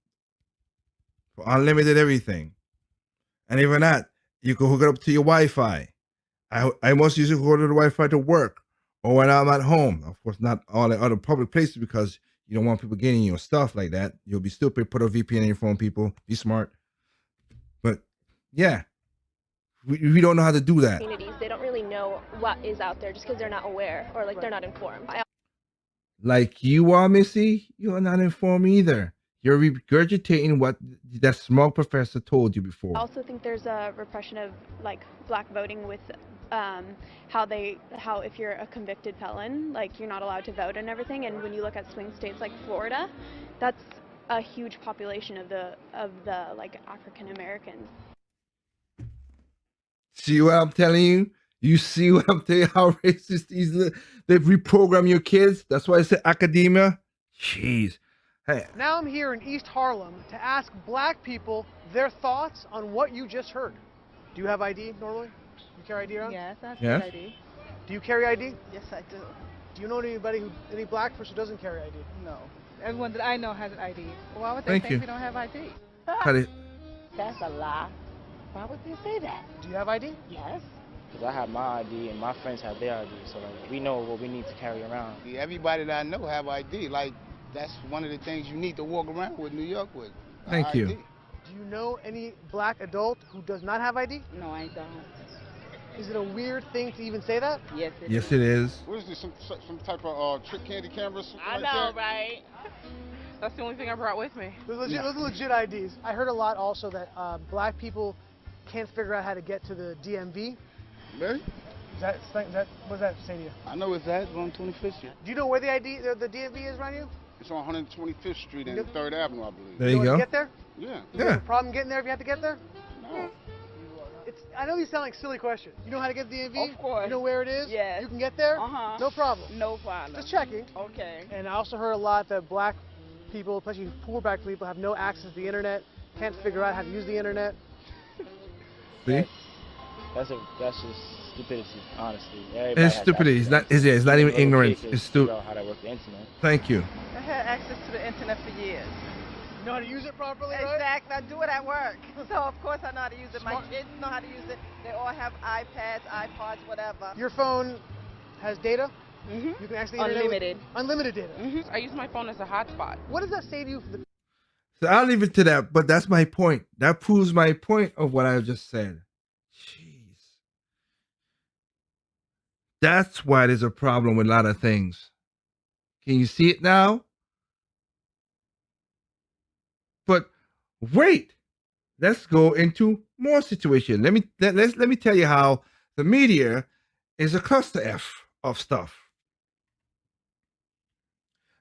For unlimited everything. And even that, you can hook it up to your Wi-Fi. I most usually go to the Wi-Fi to work or when I'm at home. Of course, not all the other public places because you don't want people getting your stuff like that. You'll be stupid. Put a VPN in your phone, people. Be smart. But yeah, we don't know how to do that. communities, they don't really know what is out there just because they're not aware or they're not informed. Like you are, Missy, you are not informed either. You're regurgitating what that smart professor told you before. I also think there's a repression of black voting with how if you're a convicted felon, you're not allowed to vote and everything. And when you look at swing states like Florida, that's a huge population of the African Americans. See what I'm telling you? You see what I'm telling you? How racist they reprogram your kids? That's why I said academia. Jeez. Hey. Now I'm here in East Harlem to ask black people their thoughts on what you just heard. Do you have ID normally? You carry ID around? Yes, I have Yes. ID. Do you carry ID? Yes, I do. Do you know any black person who doesn't carry ID? No. Everyone that I know has an ID. Why would they Thank say you. we don't have ID? That's a lie. Why would they say that? Do you have ID? Yes. Because I have my ID and my friends have their ID, so we know what we need to carry around. Everybody that I know have ID. That's one of the things you need to walk around with New York with. Thank you. Do you know any black adult who does not have ID? No, I don't. Is it a weird thing to even say that? Yes, it Yes, it is. What is this, some type of trick candy cameras? I know, right? That's the only thing I brought with me. Those are legit IDs. I heard a lot also that black people can't figure out how to get to the DMV. Really? What does that say to you? I know it's that on 25th Street. Do you know where the DMV is around you? It's on 125th Street and 3rd Avenue, I believe. There you want go. to get there? Yeah. Do you have a problem getting there if you have to get there? No. I know these sound like silly questions. You know how to get to the DMV? Of course. You know where it is? Yes. You can get there? Uh-huh. No problem. No problem. Just checking. Okay. And I also heard a lot that black people, especially poor black people, have no access to the internet, can't figure out how to use the internet. See? That's just stupidity, honestly. It's stupidity. It's not even ignorance. It's stupid. How to work the internet. Thank you. I had access to the internet for years. You know how to use it properly, right? Exactly. I do it at work. So, of course, I know how to use it. My kids know how to use it. They all have iPads, iPods, whatever. Your phone has data? Mm-hmm. You can actually Unlimited. Unlimited data. Mm-hmm. I use my phone as a hotspot. What does that say to you? So I'll leave it to that, but that's my point. That proves my point of what I just said. Jeez. That's why there's a problem with a lot of things. Can you see it now? But wait, let's go into more situation. Let me tell you how the media is a cluster F of stuff.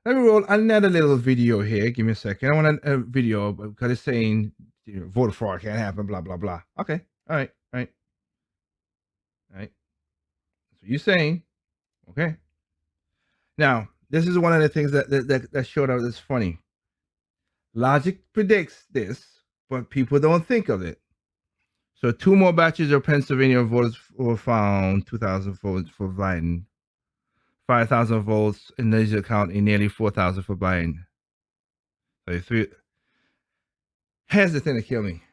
Let me roll another little video here. Give me a second. I want a video because it's saying voter fraud can't happen, blah, blah, blah. Okay. All right. That's what you're saying. Okay. Now, this is one of the things that showed up that's funny. Logic predicts this, but people don't think of it. So 2 more batches of Pennsylvania voters were found, 2,000 votes for Biden. 5,000 votes in this account and nearly 4,000 for Biden. Here's the thing that killed me.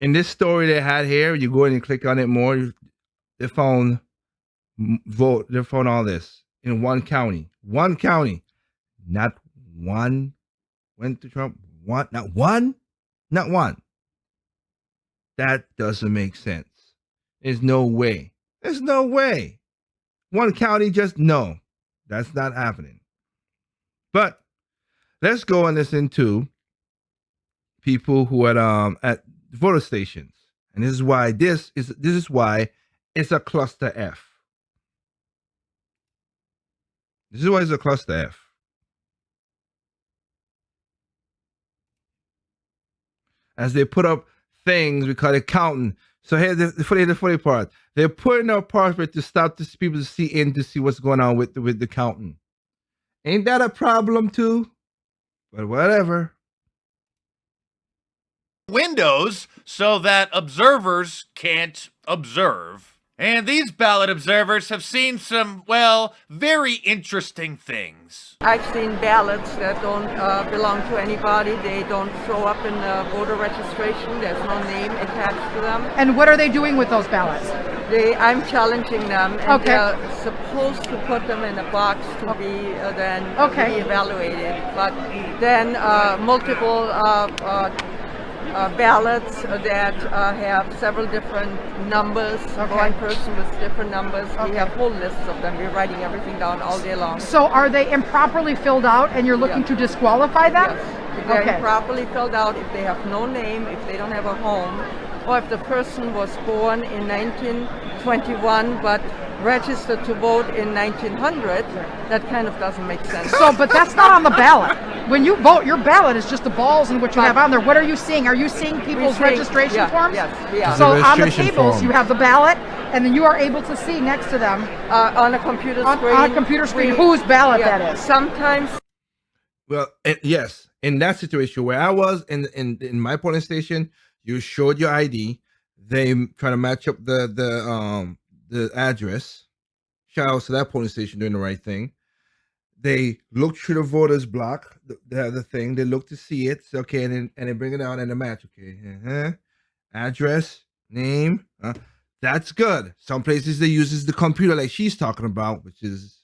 In this story they had here, you go in and click on it more, they found all this in one county. One county. Not one went to Trump. Not one. That doesn't make sense. There's no way. One county, just no. That's not happening. But let's go and listen to people who at voter stations, and this is why it's a cluster F. This is why it's a cluster F. As they put up things, we call it counting. So here's the funny part. They're putting up parts to stop the people to see in to see what's going on with the counting. Ain't that a problem too? But whatever. Windows so that observers can't observe. And these ballot observers have seen some, well, very interesting things. I've seen ballots that don't belong to anybody. They don't show up in the voter registration. There's no name attached to them. And what are they doing with those ballots? I'm challenging them, and Okay. they're supposed to put them in a box to be then Okay. re-evaluated. But then multiple ballots that have several different numbers. Okay. One person with different numbers. We have whole lists of them. We're writing everything down all day long. So are they improperly filled out and you're looking to disqualify them? Yes. If they're Okay. improperly filled out, if they have no name, if they don't have a home, or if the person was born in 1921 but registered to vote in 1900, that kind of doesn't make sense. So, but that's not on the ballot. When you vote, your ballot is just the balls and what you have on there. What are you seeing? Are you seeing people's We're seeing- registration yeah, forms? yes, we are. So The on the registration tables, form. you have the ballot, and then you are able to see next to them On a computer screen. on a computer screen whose ballot that is. Sometimes. Well, yes, in that situation where I was in my polling station, you showed your ID. They try to match up the address. Shout out to that polling station doing the right thing. They look through the voters block, the thing. They look to see it. So, okay, and they bring it out and the match. Okay, address, name. That's good. Some places they uses the computer like she's talking about, which is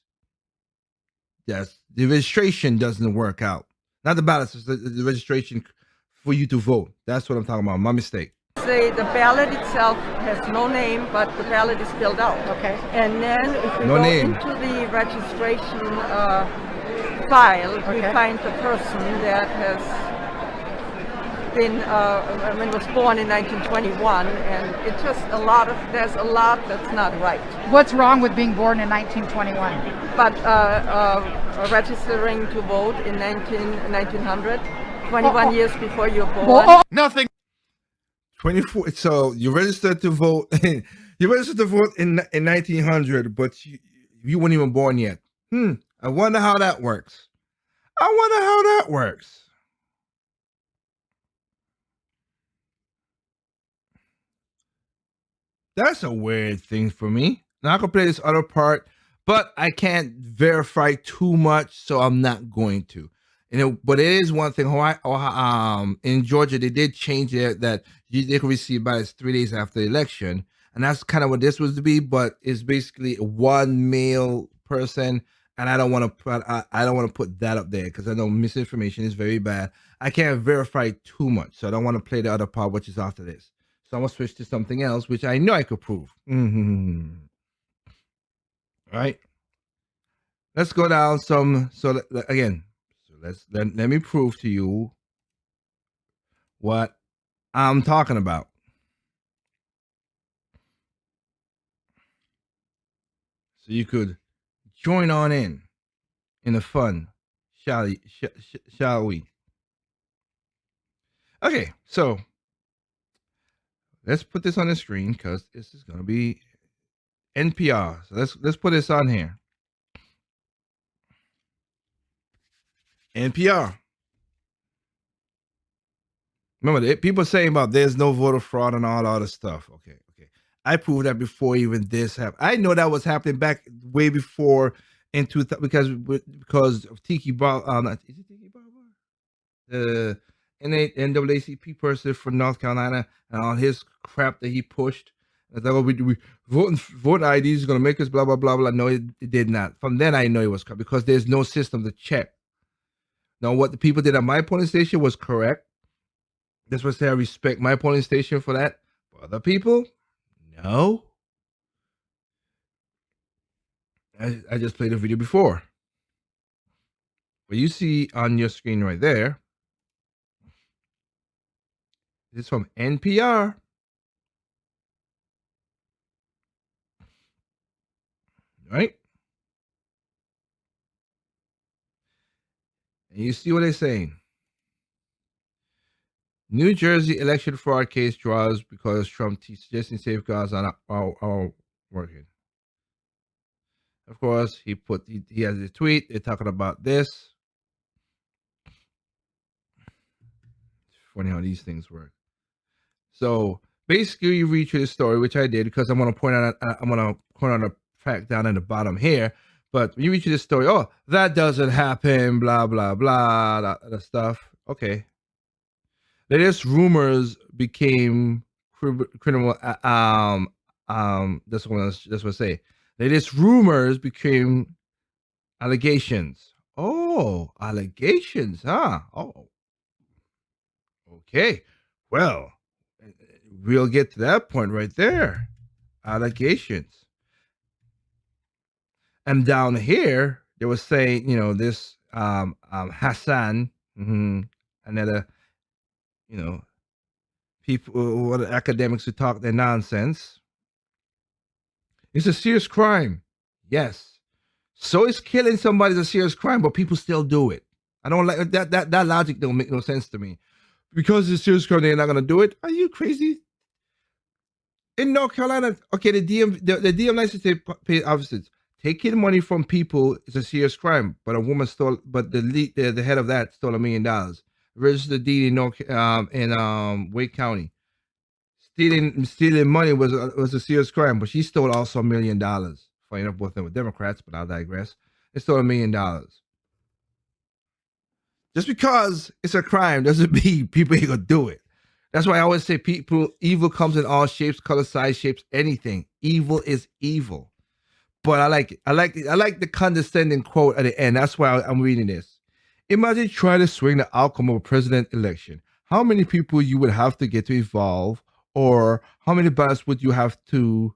yes, the registration doesn't work out. Not the ballots, it's the registration for you to vote. That's what I'm talking about. My mistake. Say the ballot itself has no name, but the ballot is filled out. Okay. And then if we No go name. into the registration file, we Okay. find the person that has been, was born in 1921, and it's just there's a lot that's not right. What's wrong with being born in 1921? But registering to vote in 1900, 21 years before you're born. Nothing. 24. So you registered to vote. You registered to vote in 1900, but you weren't even born yet. I wonder how that works. That's a weird thing for me. Now I can play this other part, but I can't verify too much, so I'm not going to. But it is one thing. In Georgia, they did change it that they could receive ballots 3 days after the election, and that's kind of what this was to be. But it's basically one male person, and I don't want to put that up there because I know misinformation is very bad. I can't verify too much, so I don't want to play the other part, which is after this. So I'm gonna switch to something else, which I know I could prove. All right. Let's go down some. So again, let me prove to you what I'm talking about. So you could join on in the fun, shall we? Okay, so let's put this on the screen because this is gonna be NPR. So let's put this on here. NPR. Remember, people saying about there's no voter fraud and all other stuff. Okay. I proved that before even this happened. I know that was happening back way before in 2000 because of Tiki Bob. Is it Tiki Bob? The NAACP person from North Carolina and all his crap that he pushed. I thought, we voting ID is going to make us blah blah blah blah. No, it did not. From then I know it was crap because there's no system to check. Now, what the people did at my polling station was correct. That's what I say I respect my polling station for that. For other people, no. I just played a video before. What you see on your screen right there, This is from NPR. Right? And you see what they're saying. New Jersey election fraud case draws because Trump suggesting safeguards are working. Of course, he has a tweet. They're talking about this. It's funny how these things work. So basically, you read through the story, which I did because I'm going to point out a fact down in the bottom here. But when you read through the story, oh, that doesn't happen, blah blah blah, that stuff. Okay. Latest rumors became criminal. That's what I say. Latest rumors became allegations. Oh, allegations, huh? Oh, okay. Well, we'll get to that point right there. Allegations. And down here, they were saying, this Hassan, another, people, what academics who talk their nonsense. It's a serious crime. Yes. So is killing somebody is a serious crime, but people still do it. I don't like that. That logic don't make no sense to me. Because it's a serious crime, they're not gonna do it. Are you crazy? In North Carolina, okay, the DM likes to pay officers. Taking money from people is a serious crime, but a woman stole. But the head of that stole $1 million. Registered deed in Wake County. Stealing money was a serious crime, but she stole also $1 million. Funny enough, both of them were Democrats, but I'll digress. They stole $1 million. Just because it's a crime doesn't mean people ain't gonna do it. That's why I always say evil comes in all shapes, colors, size, shapes, anything. Evil is evil. But I like it. I like the condescending quote at the end. That's why I'm reading this. Imagine trying to swing the outcome of a president election. How many people you would have to get to evolve, or how many ballots would you have to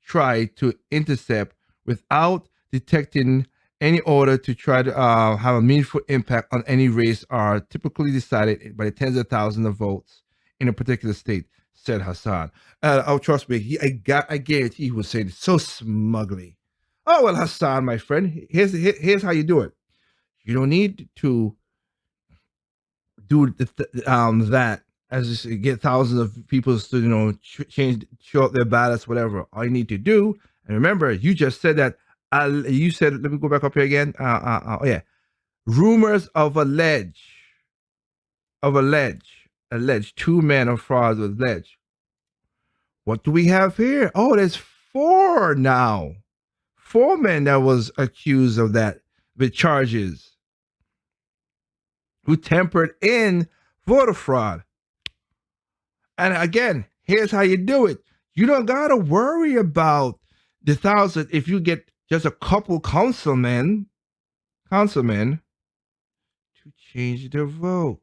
try to intercept without detecting any order to try to have a meaningful impact on any race are typically decided by the tens of thousands of votes in a particular state, said Hassan. Oh, trust me, I guarantee he was saying it so smugly. Oh, well, Hassan, my friend, here's how you do it. You don't need to do that as you get thousands of people to show up their ballots, whatever. All you need to do, and remember, you just said that. You said, let me go back up here again. Oh yeah, rumors of alleged 2 men of fraud with alleged. What do we have here? Oh, there's 4 now. 4 men that was accused of that with charges who tampered in voter fraud. And again, here's how you do it. You don't gotta worry about the 1,000 if you get just a couple councilmen to change their votes.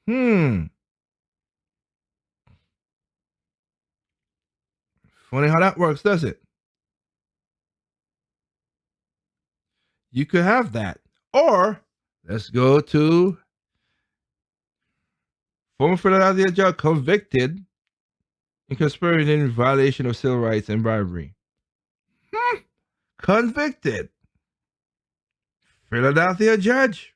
Funny how that works, does it? You could have that. Or let's go to former Philadelphia judge convicted in conspiracy in violation of civil rights and bribery. Convicted. Philadelphia judge.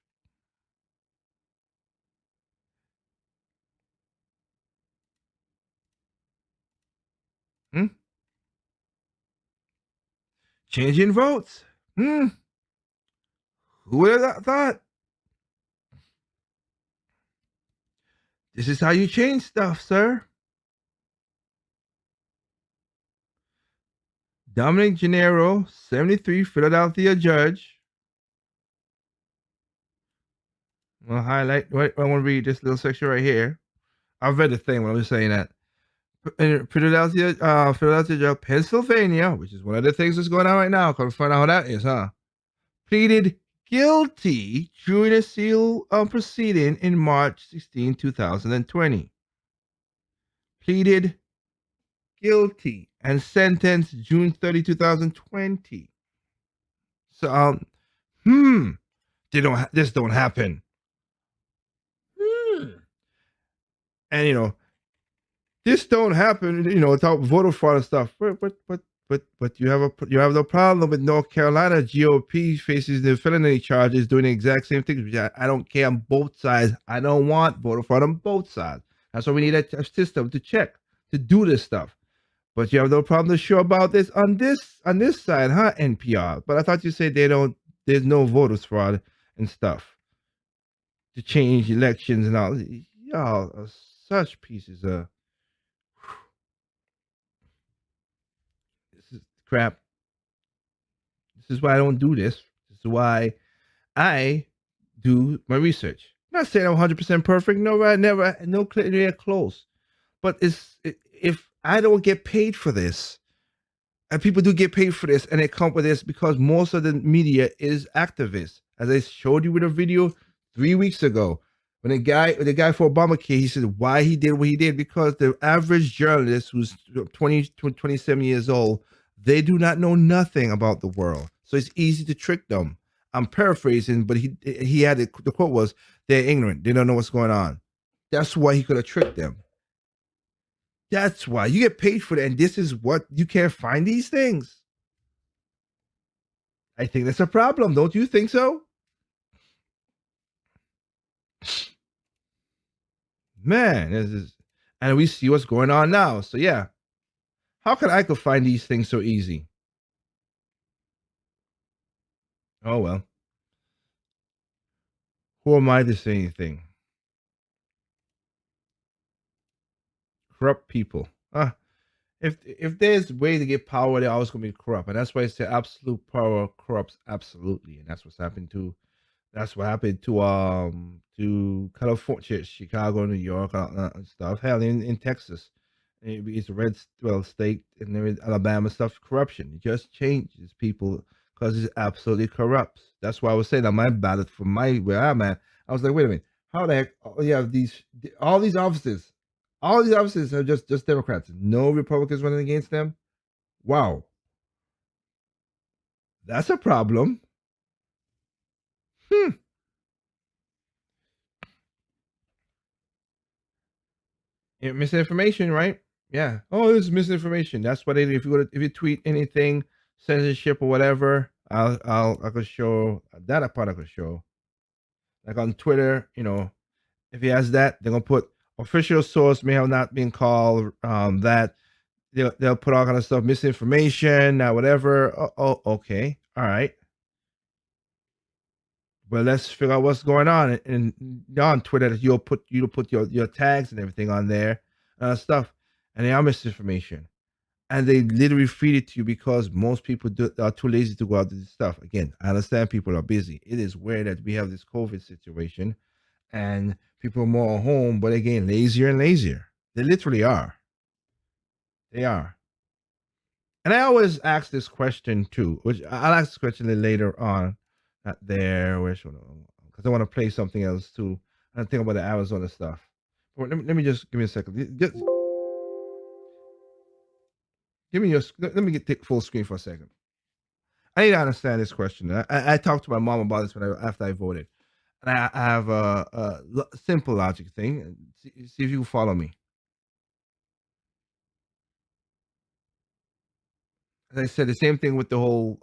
Changing votes. Who would have thought? This is how you change stuff, sir. Dominic Gennaro, 73, Philadelphia judge. I'll highlight. Wait, I want to read this little section right here. I've read the thing when I was saying that. Philadelphia judge, Pennsylvania, which is one of the things that's going on right now. Come find out how that is, huh? Pleaded guilty during a seal proceeding in March 16, 2020. Pleaded guilty and sentenced June 30, 2020. So, this don't happen. And this don't happen. Without voter fraud and stuff. But you have no problem with North Carolina GOP faces the felony charges doing the exact same thing. I don't care on both sides. I don't want voter fraud on both sides. That's why we need a system to check to do this stuff. But you have no problem to show about this on this side, huh? NPR. But I thought you said there's no voters fraud and stuff to change elections and all. Y'all are such pieces of this is crap. This is why I don't do this. This is why I do my research. I'm not saying I'm 100% perfect. No, I never, no clear close. But if I don't get paid for this, and people do get paid for this, and they come with this because most of the media is activists. As I showed you with a video 3 weeks ago, when the guy for Obamacare, he said why he did what he did, because the average journalist who's 27 years old, they do not know nothing about the world. So it's easy to trick them. I'm paraphrasing, but he had the quote was, they're ignorant. They don't know what's going on. That's why he could have tricked them. That's why you get paid for that. And this is what you can't find these things. I think that's a problem. Don't you think so? Man, and we see what's going on now. So yeah, how can I could find these things so easy? Oh well. Who am I to say anything? Corrupt people. If there's a way to get power, they're always gonna be corrupt. And that's why I say absolute power corrupts absolutely. And that's what's happened to California, Chicago, New York, and stuff. Hell, in Texas, it's a red state, and there is Alabama stuff. Corruption, it just changes people because it's absolutely corrupt. That's why I was saying on my ballot for where I'm at, I was like, wait a minute, how the heck? Oh, you have all these offices, are just Democrats, no Republicans running against them. Wow, that's a problem. Misinformation, right? Yeah. Oh, this is misinformation. That's what if you tweet anything, censorship or whatever, I could show that part. I could show like on Twitter. If he has that, they're gonna put official source may have not been called. That they'll put all kind of stuff, misinformation, whatever. Okay, all right. Well, let's figure out what's going on. And on Twitter, you'll put your tags and everything on there, stuff, and they are misinformation, and they literally feed it to you because most people are too lazy to go out to this stuff. Again, I understand people are busy. It is weird that we have this COVID situation, and people are more home, but again, lazier and lazier. They literally are. They are. And I always ask this question too, which I'll ask this question a little later on. Not there, where should because I want to play something else too. I think about the Arizona stuff. But let me just give me a second. Just, give me let me take full screen for a second. I need to understand this question. I talked to my mom about this after I voted, and I have a simple logic thing. See if you can follow me. As I said, the same thing with the whole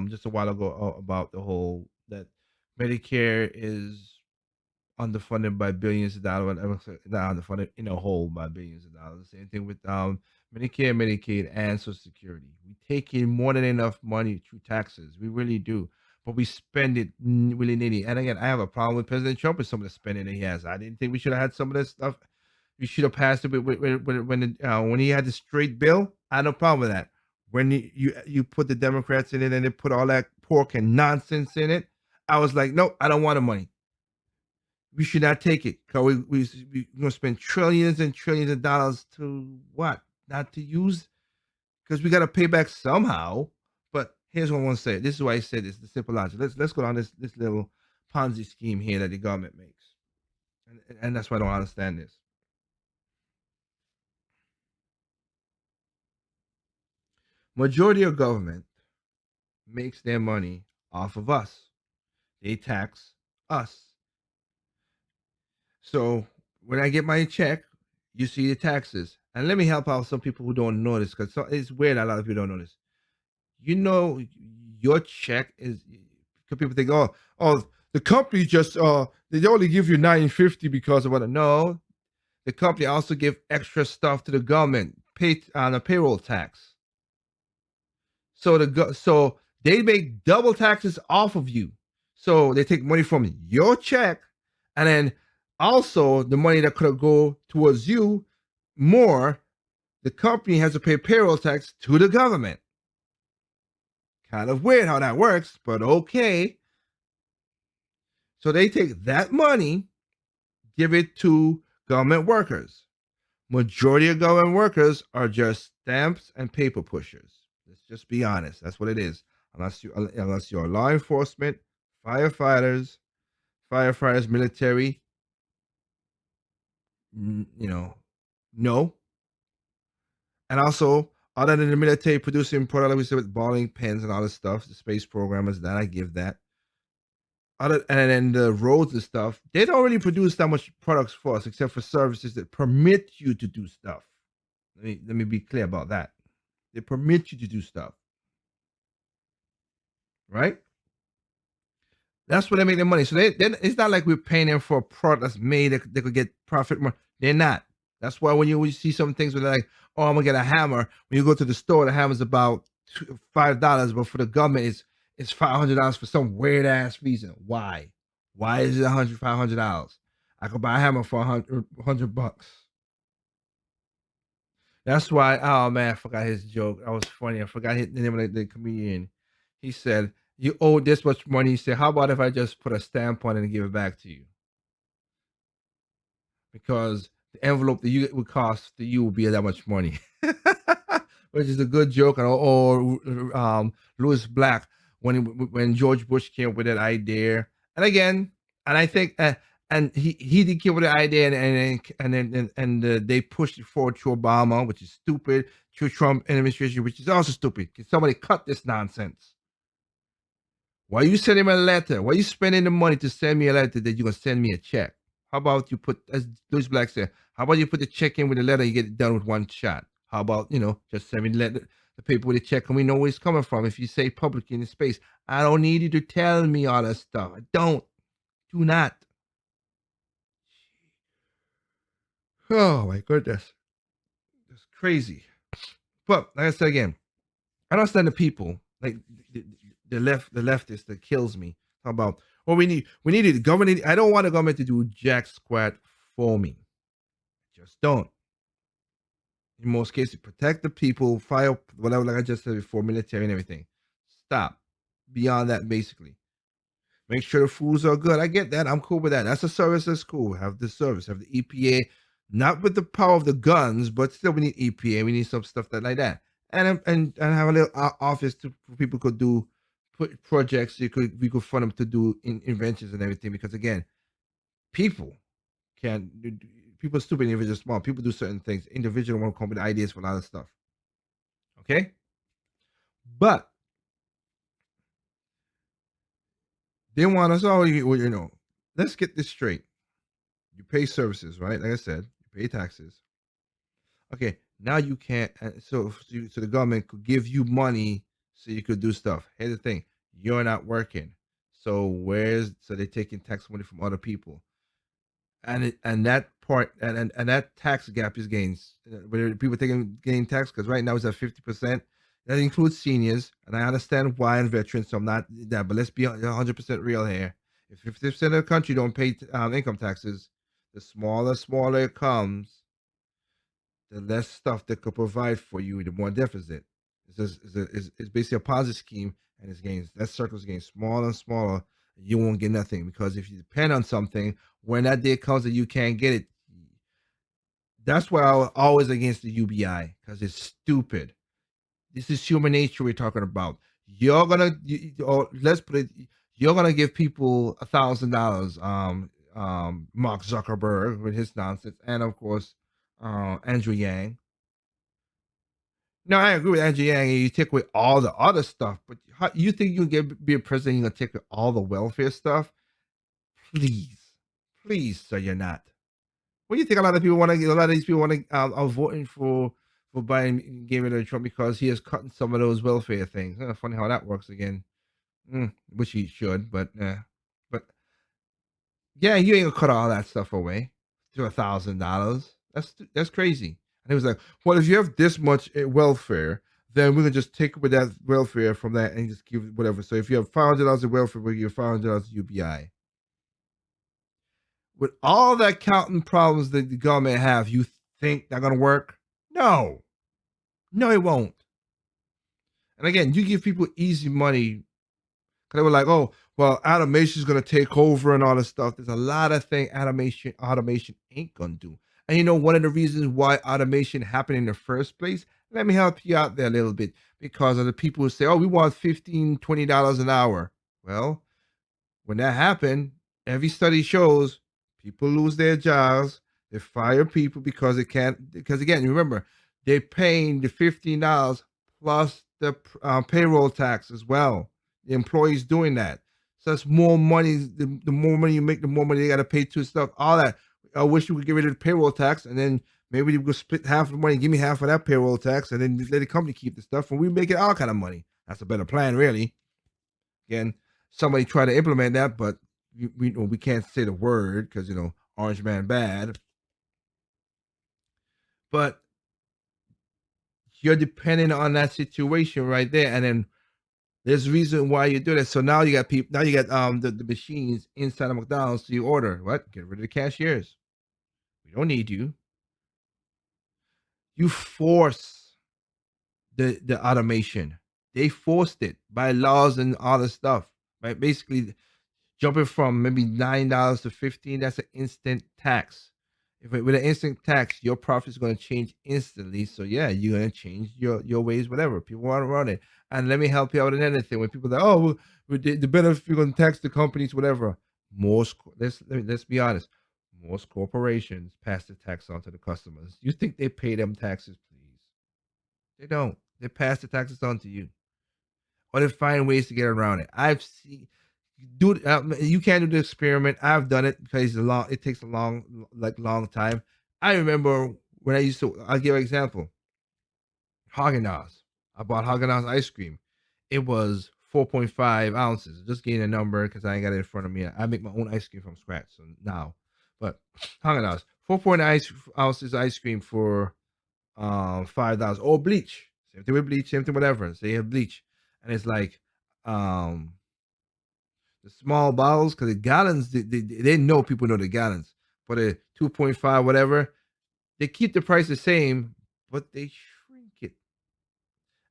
just a while ago about the whole that Medicare is underfunded by billions of dollars. Not underfunded in a whole by billions of dollars. Same thing with Medicare, Medicaid, and Social Security. We take in more than enough money through taxes. We really do, but we spend it willy nilly. And again, I have a problem with President Trump and some of the spending that he has. I didn't think we should have had some of this stuff. We should have passed it when he had the straight bill. I had no problem with that. When you put the Democrats in it and they put all that pork and nonsense in it, I was like, nope, I don't want the money. We should not take it because we're going to spend trillions and trillions of dollars to what? Not to use because we got to pay back somehow. But here's what I want to say. This is why I said this. The simple logic. Let's go down this little Ponzi scheme here that the government makes, and that's why I don't understand this. Majority of government makes their money off of us. They tax us. So when I get my check, you see the taxes. And let me help out some people who don't know this because it's weird. A lot of people don't know this. You know, your check is. Because people think, oh, the company just they only give you $9.50 because of what. No, the company also give extra stuff to the government, pay on a payroll tax. So they make double taxes off of you. So they take money from your check, and then also the money that could go towards you more. The company has to pay payroll tax to the government. Kind of weird how that works, but okay. So they take that money, give it to government workers. Majority of government workers are just stamps and paper pushers. Let's just be honest. That's what it is. Unless you're law enforcement, firefighters, military, no. And also, other than the military producing product, like we said with bowling pins and all this stuff, the space programmers, that I give that. And then the roads and stuff, they don't really produce that much products for us, except for services that permit you to do stuff. Let me be clear about that. They permit you to do stuff, right? That's where they make their money. So then it's not like we're paying them for a product that's made that they could get profit more. They're not. That's why when you see some things where they're like, oh, I'm gonna get a hammer. When you go to the store, the hammer's about $5, but for the government, it's $500 for some weird ass reason. Why? Why is it $500? I could buy a hammer for $100. That's why. Oh man, I forgot his joke. That was funny. I forgot the name of the comedian. He said, "You owe this much money." He said, "How about if I just put a stamp on it and give it back to you?" Because the envelope that you would cost to you will be that much money, which is a good joke. Or Louis Black when George Bush came up with that idea, and again, and I think. And he did come with the idea, and they pushed it forward to Obama, which is stupid, to Trump administration, which is also stupid. Can somebody cut this nonsense? Why you send him a letter? Why you spending the money to send me a letter that you're gonna send me a check? How about you put, as Louis Black said, how about you put the check in with the letter, you get it done with one shot? How about, just send me the paper with the check, and we know where it's coming from. If you say public in the space, I don't need you to tell me all that stuff. I don't. Do not. Oh my goodness. It's crazy. But like I said again, I don't understand the people, like the leftists that kills me. How about, well, we need the government. I don't want the government to do jack squat for me. Just don't. In most cases, protect the people, fire whatever, like I just said before, military and everything. Stop. Beyond that, basically. Make sure the foods are good. I get that. I'm cool with that. That's a service that's cool. Have the service, have the EPA, not with the power of the guns, but still we need EPA. We need some stuff like that. And have a little office for people could do put projects. We could fund them to do inventions and everything. Because again, people can people are stupid if it's just small. People do certain things. Individual won't come with ideas for a lot of stuff. Okay, but they want us all. Let's get this straight. You pay services, right? Like I said, you pay taxes. Okay, now you can't. So the government could give you money so you could do stuff. Here's the thing: you're not working, so they're taking tax money from other people, and that part and that tax gap is gains. Where people gain tax because right now it's at 50%. That includes seniors, and I understand why, and veterans. So I'm not that, but let's be 100% real here. If 50% of the country don't pay income taxes, the smaller it comes, the less stuff they could provide for you, the more deficit. It's basically a Ponzi scheme, and it's getting that circle's getting smaller and smaller. You won't get nothing because if you depend on something, when that day comes that you can't get it, that's why I was always against the UBI because it's stupid. This is human nature we're talking about. Let's put it. You're gonna give people $1,000. Mark Zuckerberg with his nonsense, and of course, Andrew Yang. No, I agree with Andrew Yang. You take away all the other stuff, but how, you think you can be a president? You're gonna take away all the welfare stuff? Please, sir, you're not. What do you think? A lot of people want to. A lot of these people want to are voting for Biden, getting rid of Trump because he has cut some of those welfare things. Funny how that works again. Which he should, but yeah, you ain't gonna cut all that stuff away to $1,000. That's crazy. And he was like, "Well, if you have this much welfare, then we're gonna just take away that welfare from that and just give it whatever. So if you have $500 of welfare, we'll give you $500 UBI." With all the accounting problems that the government have, you think they're gonna work? No, no, it won't. And again, you give people easy money. They were like, "Oh, well, automation is going to take over and all this stuff." There's a lot of things automation ain't going to do. And you know, one of the reasons why automation happened in the first place, let me help you out there a little bit, because of the people who say, "Oh, we want $15, $20 an hour." Well, when that happened, every study shows people lose their jobs. They fire people because they can't. Because again, remember, they're paying the $15 plus the payroll tax as well. The employees doing that, so that's more money. The more money you make, the more money they got to pay to stuff. All that. I wish we could get rid of the payroll tax, and then maybe we could split half of the money. Give me half of that payroll tax, and then let the company keep the stuff, and we make it all kind of money. That's a better plan, really. Again, somebody tried to implement that, but we can't say the word because Orange Man bad. But you're depending on that situation right there, and then there's a reason why you do that. So now you got people. Now you got the machines inside of McDonald's. So you order what? Get rid of the cashiers. We don't need you. You force the automation. They forced it by laws and all this stuff. Right? Basically, jumping from maybe $9 to 15. That's an instant tax. With an instant tax, your profit is going to change instantly. So yeah, you're going to change your ways, whatever people want to run it. And let me help you out with another thing. When people are like, "Oh, well, the better if you're going to tax the companies, whatever." Let's be honest. Most corporations pass the tax on to the customers. You think they pay them taxes, please? They don't. They pass the taxes on to you, or they find ways to get around it. I've seen you can't do the experiment. I've done it because it takes a long time. I remember when I'll give an example. Haagen-Dazs. I bought Haagen-Dazs ice cream. It was 4.5 ounces. Just getting a number because I ain't got it in front of me. I make my own ice cream from scratch. So now, but Haagen-Dazs 4.5 ounces ice cream for $5. Or bleach. Same thing with bleach. Same thing whatever. So you have bleach, and it's like the small bottles, because the gallons, they know people know the gallons. For the 2.5, whatever, they keep the price the same, but they shrink it.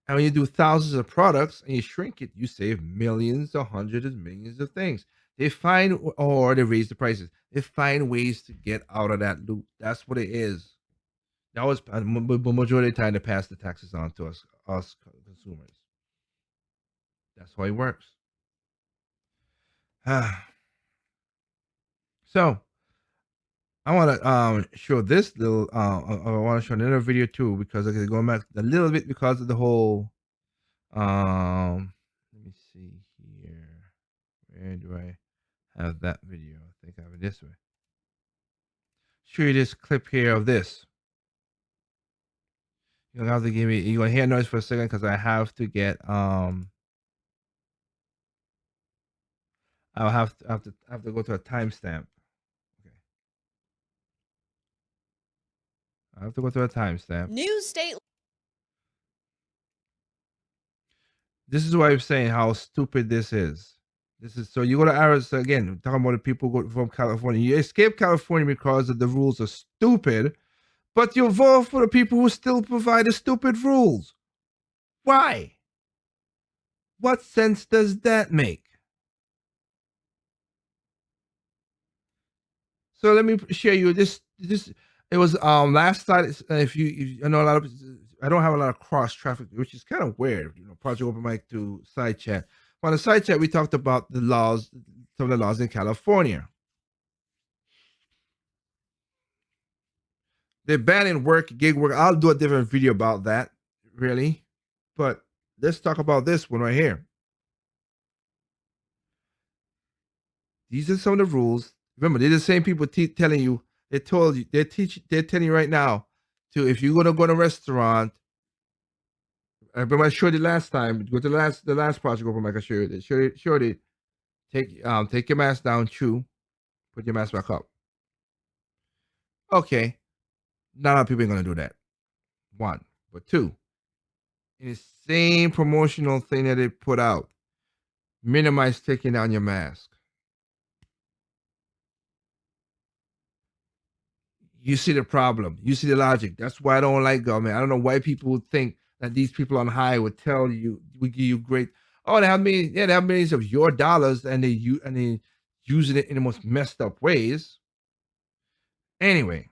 And when you do thousands of products and you shrink it, you save millions or hundreds of millions of things. They find, or they raise the prices. They find ways to get out of that loop. That's what it is. That was the majority of the time to pass the taxes on to us consumers. That's how it works. So I want to show this little. I want to show another video too, because okay, going back a little bit because of the whole. Let me see here. Where do I have that video? I think I have it this way. Show you this clip here of this. You're gonna have to give me. You're gonna hear noise for a second because I have to get. I'll have to go to a timestamp. I have to go to a timestamp. New state. This is why I'm saying how stupid this is. This is so you go to Arizona again. Talking about the people go from California. You escape California because of the rules are stupid, but you vote for the people who still provide the stupid rules. Why? What sense does that make? So let me share you this. It was last night. If you I know a lot of, I don't have a lot of cross traffic, which is kind of weird. Project Open Mic to side chat. On the side chat, we talked about the laws, some of the laws in California. They're banning gig work. I'll do a different video about that, really. But let's talk about this one right here. These are some of the rules. Remember, they're the same people telling you. They told you. They're telling you right now. To if you're gonna go to a restaurant. I remember I showed you last time. Go to the last project over, Mike. I showed it. Showed it. Take your mask down. Chew. Put your mask back up. Okay. Not a lot of people ain't gonna do that. One, but two. In the same promotional thing that they put out, minimize taking down your mask. You see the problem. You see the logic. That's why I don't like government. I don't know why people would think that these people on high would tell you, would give you great. Oh, they have millions of your dollars, and they using it in the most messed up ways. Anyway,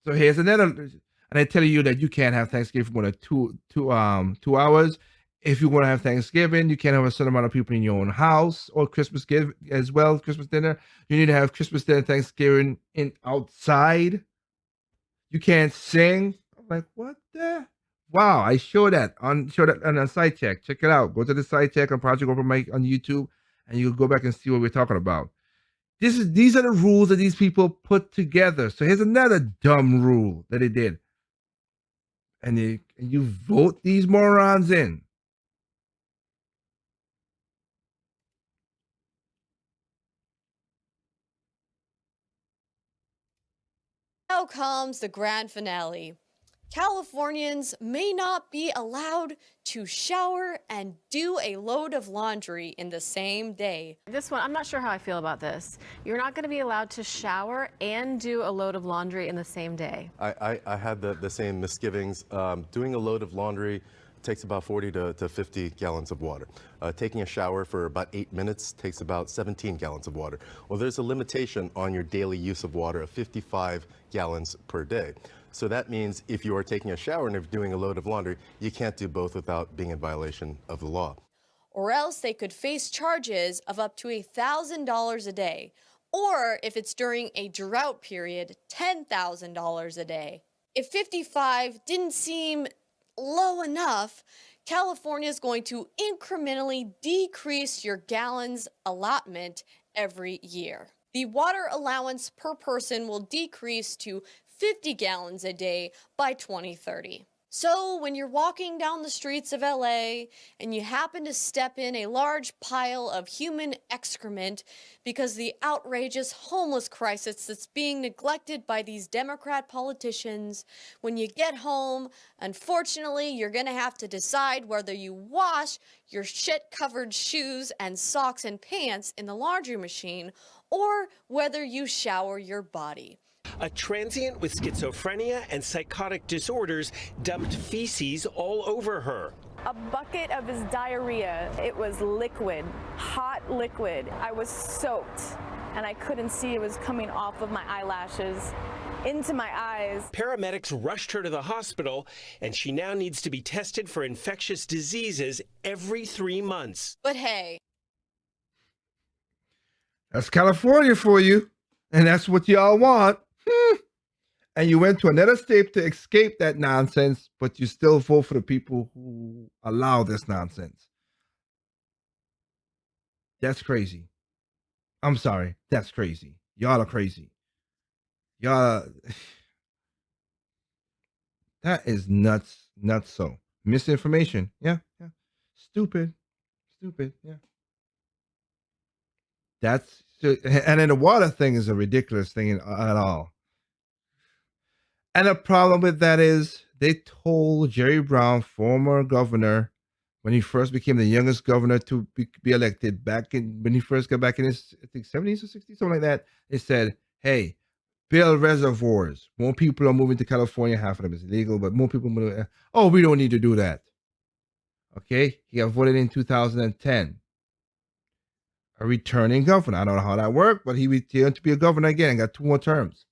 so here's another, and I tell you that you can't have Thanksgiving for more than 2 hours. If you want to have Thanksgiving, you can't have a certain amount of people in your own house, or Christmas give as well. Christmas dinner, you need to have Christmas dinner, Thanksgiving in outside. You can't sing. I'm like, what the? Wow! I showed that on a side check. Check it out. Go to the side check on Project Open Mic on YouTube, and you'll go back and see what we're talking about. These are the rules that these people put together. So here's another dumb rule that they did, and you vote these morons in. Now comes the grand finale. Californians may not be allowed to shower and do a load of laundry in the same day. This one, I'm not sure how I feel about this. You're not going to be allowed to shower and do a load of laundry in the same day. I had the same misgivings. Doing a load of laundry takes about 40 to 50 gallons of water. Taking a shower for about 8 minutes takes about 17 gallons of water. Well, there's a limitation on your daily use of water of 55 gallons per day. So that means if you are taking a shower and if doing a load of laundry, you can't do both without being in violation of the law. Or else they could face charges of up to $1,000 a day. Or if it's during a drought period, $10,000 a day. If 55 didn't seem low enough, California is going to incrementally decrease your gallons allotment every year. The water allowance per person will decrease to 50 gallons a day by 2030. So when you're walking down the streets of LA and you happen to step in a large pile of human excrement because the outrageous homeless crisis that's being neglected by these Democrat politicians, when you get home, unfortunately, you're gonna have to decide whether you wash your shit-covered shoes and socks and pants in the laundry machine or whether you shower your body. A transient with schizophrenia and psychotic disorders dumped feces all over her. A bucket of his diarrhea. It was liquid, hot liquid. I was soaked and I couldn't see it was coming off of my eyelashes into my eyes. Paramedics rushed her to the hospital and she now needs to be tested for infectious diseases every 3 months. But hey, that's California for you, and that's what y'all want. And you went to another state to escape that nonsense, but you still vote for the people who allow this nonsense. That's crazy. I'm sorry. That's crazy. Y'all are crazy. Y'all are... That is nuts. Nuts so. Misinformation. Yeah. Stupid. Yeah. That's... And then the water thing is a ridiculous thing at all. And the problem with that is they told Jerry Brown, former governor, when he first became the youngest governor to be elected when he first got back in his, I think, 70s or 60s, something like that. They said, hey, build reservoirs. More people are moving to California. Half of them is illegal, but more people move. Oh, we don't need to do that. Okay. He got voted in 2010. A returning governor. I don't know how that worked, but he returned to be a governor again and got 2 more terms.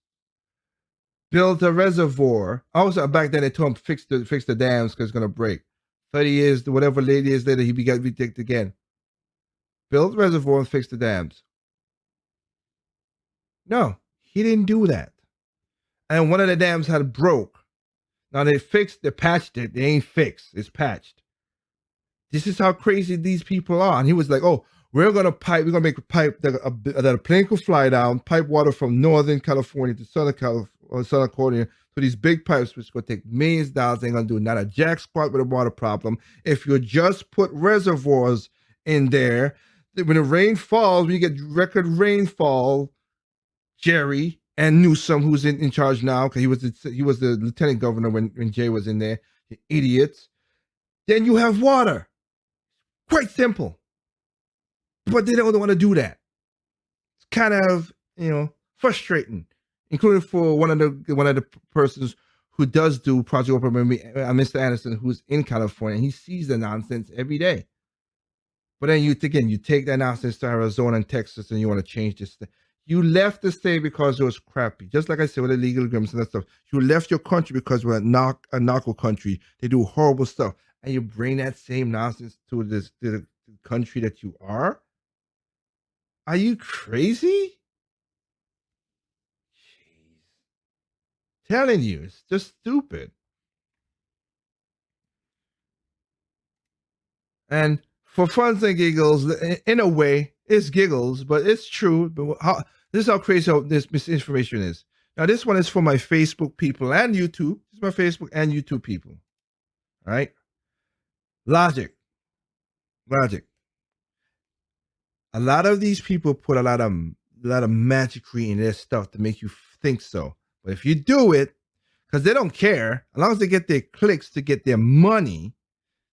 Built a reservoir. Also, back then they told him fix the dams because it's gonna break. 30 years, whatever years later, he got redicked again. Built reservoir and fixed the dams. No, he didn't do that. And one of the dams had broke. Now they patched it. They ain't fixed. It's patched. This is how crazy these people are. And he was like, oh, we're gonna make a pipe that a plane could fly down, pipe water from Northern California to Southern California to these big pipes, which is gonna take millions of dollars. Ain't gonna do not a jack squat with a water problem. If you just put reservoirs in there, when the rain falls, when you get record rainfall, Jerry and Newsom, who's in charge now, because he was the lieutenant governor when Jay was in there, you idiots. Then you have water. Quite simple. But they don't want to do that. It's kind of, frustrating, including for one of the persons who does do Project Open, Mr. Anderson, who's in California, and he sees the nonsense every day. But then you take that nonsense to Arizona and Texas, and you want to change this thing. You left the state because it was crappy. Just like I said with illegal agreements and that stuff. You left your country because we're a narco country. They do horrible stuff. And you bring that same nonsense to the country that you are? Are you crazy? Jeez. Telling you, it's just stupid. And for funs and giggles, in a way, it's giggles, but it's true. But this is how crazy this misinformation is. Now, this one is for my Facebook people and YouTube. This is my Facebook and YouTube people. All right? Logic. A lot of these people put a lot of magicry in their stuff to make you think so. But if you do it, because they don't care, as long as they get their clicks to get their money,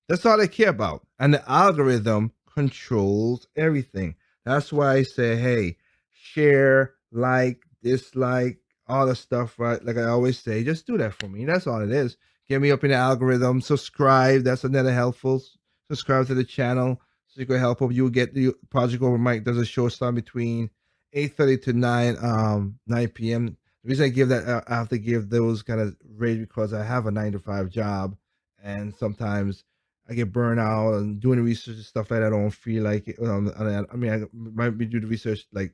that's all they care about. And the algorithm controls everything. That's why I say, hey, share, like, dislike, all the stuff, right? Like I always say, just do that for me. That's all it is. Get me up in the algorithm. Subscribe. That's another helpful. Subscribe to the channel so you can help up. You'll get the Project Over Mike does a show start between 8:30 to 9 p.m. The reason I give that, I have to give those kind of rate because I have a 9-to-5 job, and sometimes I get burned out and doing research and stuff like that. I don't feel like it. I might be doing the research. Like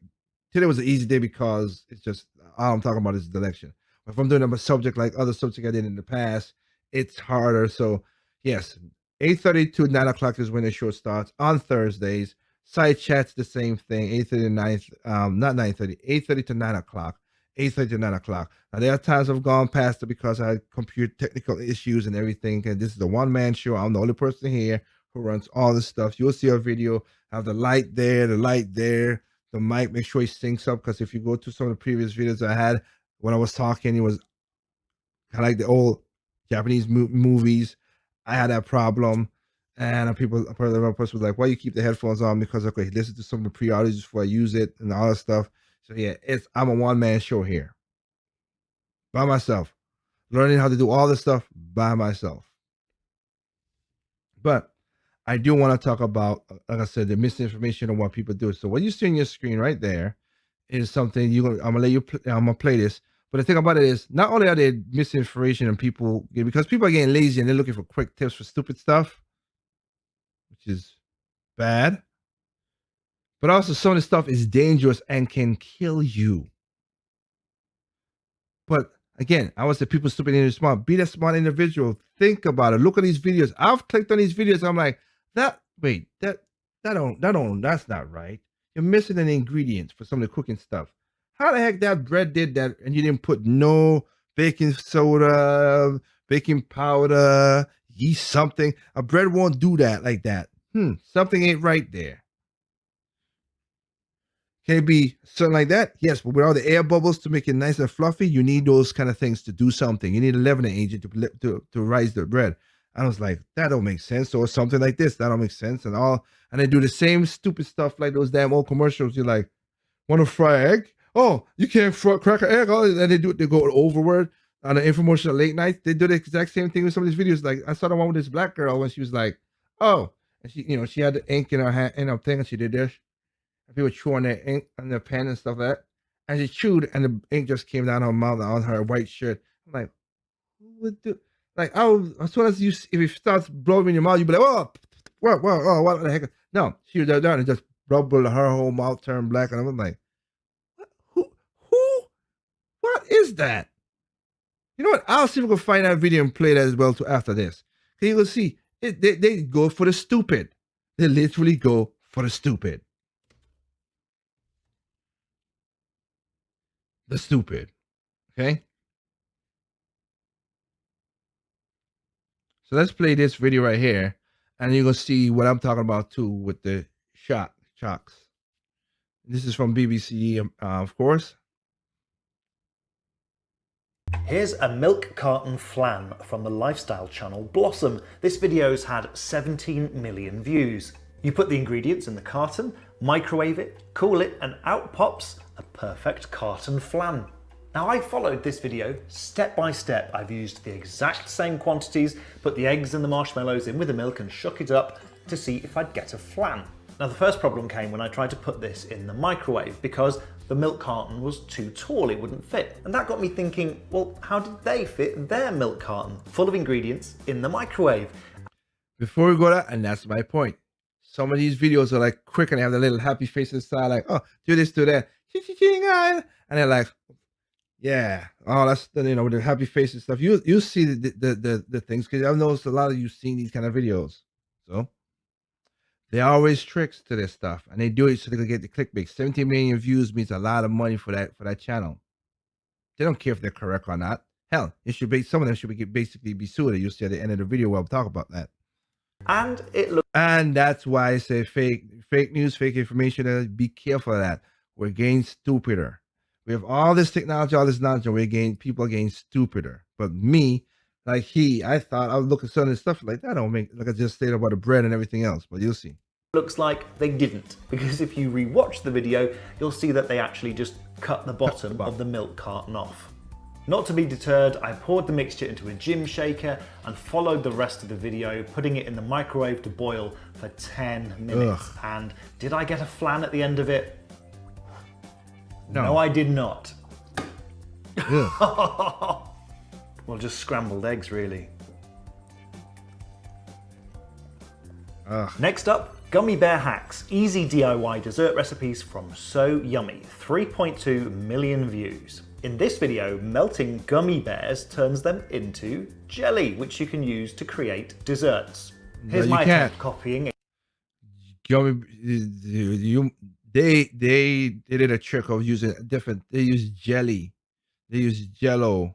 today was an easy day because it's just all I'm talking about is the election. If I'm doing a subject like other subjects I did in the past, it's harder. So yes, 8:30 to 9 o'clock is when the show starts on Thursdays. Side chats the same thing. 8:30 to 9, not 9:30. 8:30 to 9 o'clock. 8:30 to 9 o'clock. Now there are times I've gone past it because I had computer technical issues and everything. And this is a one-man show. I'm the only person here who runs all this stuff. You'll see our video. I have the light there, the mic. Make sure it syncs up because if you go to some of the previous videos I had when I was talking, it was kind of like the old Japanese movies. I had that problem, and a person was like, "Why you keep the headphones on?" Because okay, listen to some of the pre-audits before I use it and all that stuff. So yeah, I'm a one-man show here, by myself, learning how to do all this stuff by myself. But I do want to talk about, like I said, the misinformation on what people do. So what you see on your screen right there is something I'm gonna play this. But the thing about it is, not only are there misinformation and people, because people are getting lazy and they're looking for quick tips for stupid stuff, which is bad. But also some of the stuff is dangerous and can kill you. But again, I would say people stupid and smart. Be that smart individual. Think about it. Look at these videos. I've clicked on these videos. I'm like, that's not right. You're missing an ingredient for some of the cooking stuff. How the heck that bread did that and you didn't put no baking soda, baking powder, yeast, something? A bread won't do that like that. Something ain't right there. Can it be something like that? Yes, but with all the air bubbles to make it nice and fluffy, you need those kind of things to do something. You need a leavening agent to rise the bread. I was like, that don't make sense. Or something like this, that don't make sense. And they do the same stupid stuff like those damn old commercials. You're like, want to fry egg? Oh, you can't crack an egg. And they go overword on the infomercial late night. They do the exact same thing with some of these videos. Like I saw the one with this black girl when she was like, oh, and she had the ink in her hand, in her thing, and she did this. And people chewing their ink and their pen and stuff like that. And she chewed, and the ink just came down her mouth and on her white shirt. I'm like, who would do? Like, as soon as if it starts blowing in your mouth, you'd be like, oh, what the heck? No, she was down and just bubbled her whole mouth, turned black, and I'm like, what is that? You know what? I'll see if we can find that video and play that as well too after this. You will see they go for the stupid. They literally go for the stupid. the stupid. Okay. So let's play this video right here, and you're gonna see what I'm talking about too with the shocks. This is from BBC, of course. Here's a milk carton flan from the lifestyle channel Blossom. This video's had 17 million views. You put the ingredients in the carton, microwave it, cool it, and out pops a perfect carton flan. Now I followed this video step by step. I've used the exact same quantities, put the eggs and the marshmallows in with the milk and shook it up to see if I'd get a flan. Now the first problem came when I tried to put this in the microwave because the milk carton was too tall, it wouldn't fit. And that got me thinking, well, how did they fit their milk carton full of ingredients in the microwave? Before we go to that, and that's my point. Some of these videos are like quick and they have the little happy faces style, like, oh, do this, do that. And they're like, yeah, oh, that's the, you know, with the happy faces stuff. You see the things, because I've noticed a lot of you seen these kind of videos. So there are always tricks to this stuff, and they do it so they can get the clickbait. 17 million views means a lot of money for that channel. They don't care if they're correct or not. Hell, it should be, some of them should be basically be sued. You'll see at the end of the video where I'll talk about that. And it looks, and that's why I say fake news, fake information. Be careful of that. We're getting stupider. We have all this technology, all this knowledge, and people are getting stupider. But me, like I thought I would look at some of this stuff like that. Don't make, like I just stated about the bread and everything else. But you'll see. looks like they didn't, because if you rewatch the video, you'll see that they actually just cut the bottom of the milk carton off. Not to be deterred, I poured the mixture into a gym shaker and followed the rest of the video, putting it in the microwave to boil for 10 minutes. Ugh. And did I get a flan at the end of it? No, I did not. Well, just scrambled eggs, really. Ugh. Next up, Gummy Bear Hacks. Easy DIY dessert recipes from So Yummy. 3.2 million views. In this video, melting gummy bears turns them into jelly, which you can use to create desserts. Here's my attempt copying it. They did a trick of using different. They use jelly. They use Jello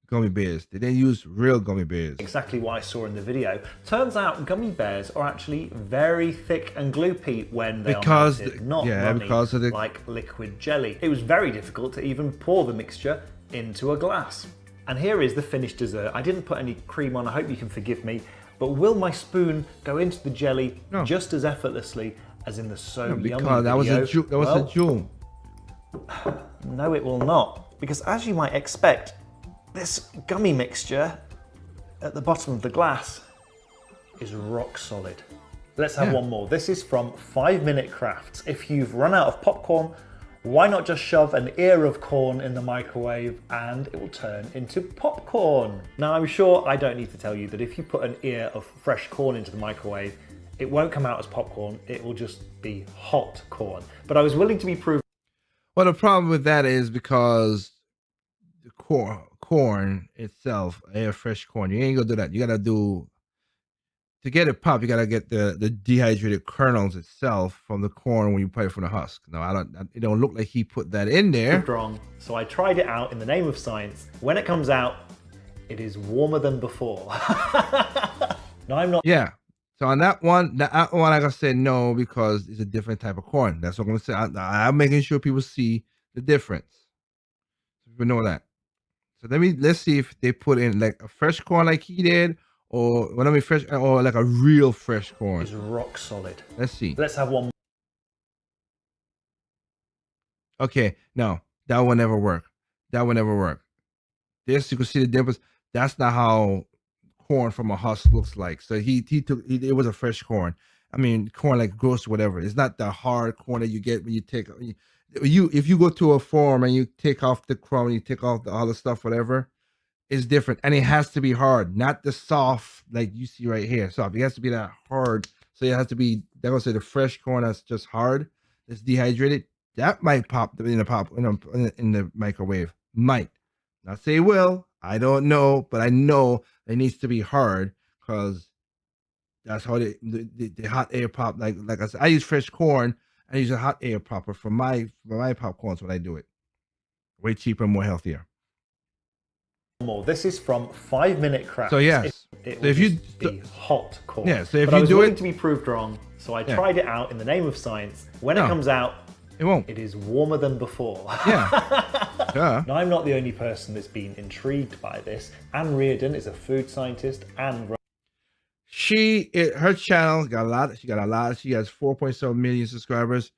gummy bears. They didn't use real gummy bears. Exactly what I saw in the video. Turns out gummy bears are actually very thick and gloopy when they are melted, not runny like liquid jelly. It was very difficult to even pour the mixture into a glass. And here is the finished dessert. I didn't put any cream on, I hope you can forgive me, but will my spoon go into the jelly just as effortlessly as in the So Yummy video? That was a jewel. No, it will not, because as you might expect, this gummy mixture at the bottom of the glass is rock solid. Let's have one more. This is from 5 Minute Crafts. If you've run out of popcorn, why not just shove an ear of corn in the microwave and it will turn into popcorn? Now, I'm sure I don't need to tell you that if you put an ear of fresh corn into the microwave, it won't come out as popcorn, it will just be hot corn. But I was willing to be proven. Well, the problem with that is because the corn itself, fresh corn, you ain't gonna do that. You gotta do, to get it pop, you gotta get the dehydrated kernels itself from the corn when you put it from the husk. No, it don't look like he put that in there. Wrong. So I tried it out in the name of science. When it comes out, it is warmer than before. No, I'm not. Yeah. So on that one, I gotta say no, because it's a different type of corn. That's what I'm gonna say. I'm making sure people see the difference. People know that. So let's see if they put in like a fresh corn like he did, or when I mean fresh, or like a real fresh corn. It's rock solid. Let's see. Let's have one. Okay, no, that will never work. That will never work. This, you can see the difference. That's not how corn from a husk looks like. So it was a fresh corn. I mean, corn like gross, whatever. It's not the hard corn that you get when you take if you go to a farm and you take off the crumb and you take off all the stuff, whatever, it's different. And it has to be hard, not the soft like you see right here. Soft. It has to be that hard. So it has to be, they're gonna say the fresh corn that's just hard, that's dehydrated. That might pop in the microwave. Might. Not say it will. I don't know, but I know it needs to be hard, because that's how the hot air pop. Like I said, I use fresh corn. I use a hot air popper for my popcorns when I do it. way cheaper and more healthier. More. This is from 5 Minute Crafts. So yes, it so if you be hot core. Yeah, so if but I you was do willing it to be proved wrong, so I Yeah. tried it out in the name of science. When No. it comes out, it won't. It is warmer than before. Yeah. Now, I'm not the only person that's been intrigued by this. Anne Reardon is a food scientist and Her channel got a lot. She got a lot. She has 4.7 million subscribers.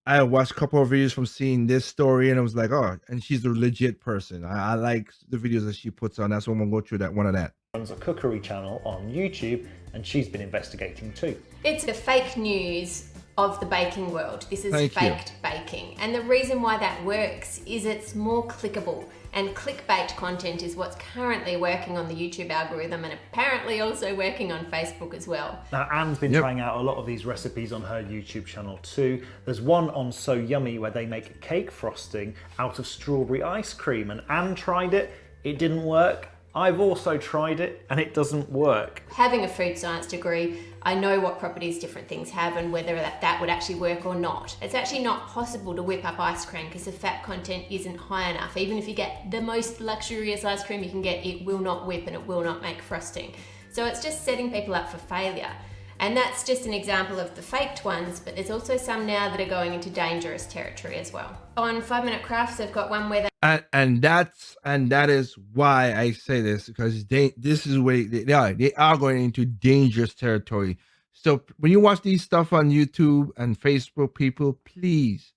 I watched a couple of videos from seeing this story, and I was like, oh, and she's a legit person. I like the videos that she puts on. That's why I'm gonna go through that one of that. runs a cookery channel on YouTube, and she's been investigating too. It's the fake news of the baking world. This is Thank you. faked baking. And the reason why that works is it's more clickable. And clickbait content is what's currently working on the YouTube algorithm and apparently also working on Facebook as well. Now, Anne's been trying out a lot of these recipes on her YouTube channel too. There's one on So Yummy where they make cake frosting out of strawberry ice cream, and Anne tried it. It didn't work. I've also tried it and it doesn't work. Having a food science degree, I know what properties different things have and whether that would actually work or not. It's actually not possible to whip up ice cream because the fat content isn't high enough. Even if you get the most luxurious ice cream you can get, it will not whip and it will not make frosting. So it's just setting people up for failure. And that's just an example of the faked ones, but there's also some now that are going into dangerous territory as well. On 5 Minute Crafts, they've got one where And that is why I say this, because this is where they are going into dangerous territory. So when you watch these stuff on YouTube and Facebook, people, please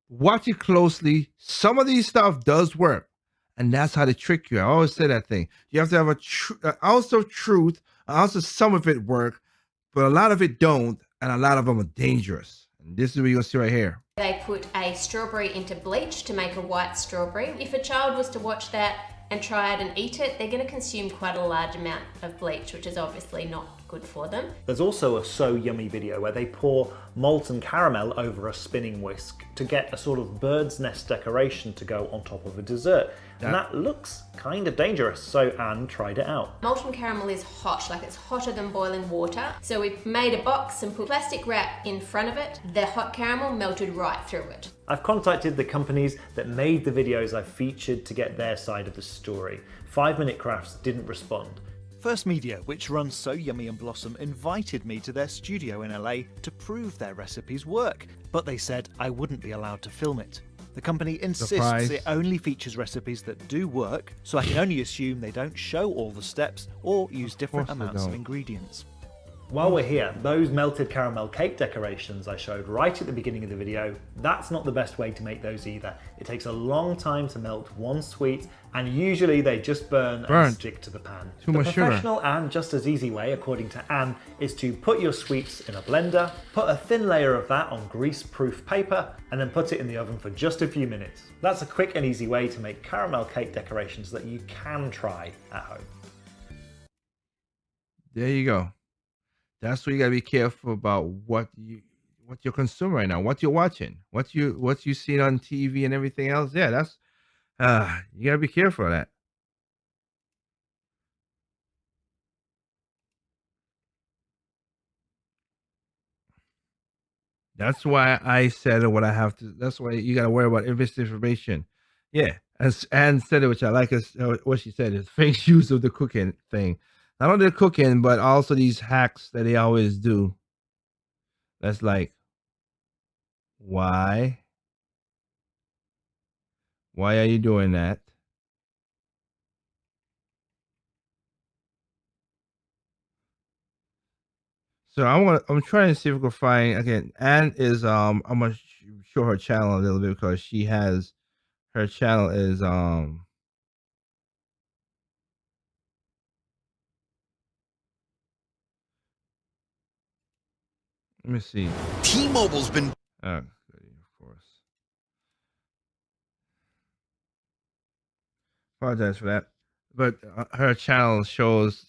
watch it closely. Some of these stuff does work, and that's how they trick you. I always say that thing. You have to have also truth, also some of it work, but a lot of it don't, and a lot of them are dangerous. And this is what you're gonna see right here. they put a strawberry into bleach to make a white strawberry. If a child was to watch that and try it and eat it, they're going to consume quite a large amount of bleach, which is obviously not good for them. There's also a So Yummy video where they pour molten caramel over a spinning whisk to get a sort of bird's nest decoration to go on top of a dessert. And that looks kind of dangerous, so Anne tried it out. Molten caramel is hot, like it's hotter than boiling water. So we made a box and put plastic wrap in front of it. The hot caramel melted right through it. I've contacted the companies that made the videos I've featured to get their side of the story. 5 Minute Crafts didn't respond. First Media, which runs So Yummy and Blossom, invited me to their studio in LA to prove their recipes work, but they said I wouldn't be allowed to film it. The company insists Surprise. it only features recipes that do work, so I can only assume they don't show all the steps or use different course they amounts of don't. ingredients. While we're here, those melted caramel cake decorations I showed right at the beginning of the video, that's not the best way to make those either. It takes a long time to melt one sweet, and usually they just burn and Burnt. stick to the pan. Too the much sugar. professional and just as easy way, according to Anne, is to put your sweets in a blender, put a thin layer of that on grease-proof paper, and then put it in the oven for just a few minutes. That's a quick and easy way to make caramel cake decorations that you can try at home. There you go. That's where you gotta be careful about what you're consuming right now, what you're watching, what you see on TV and everything else. Yeah, that's you gotta be careful of that. That's why I said what I have to. That's why you gotta worry about misinformation. Yeah, as Anne said it, which I like. What she said is fake use of the cooking thing. Not only the cooking, but also these hacks that they always do. That's like, why? Why are you doing that? So I'm trying to see if we can find again. Anne is I'm gonna show her channel a little bit because she has her channel is let me see. T-Mobile's been Of course. Apologize for that. But her channel shows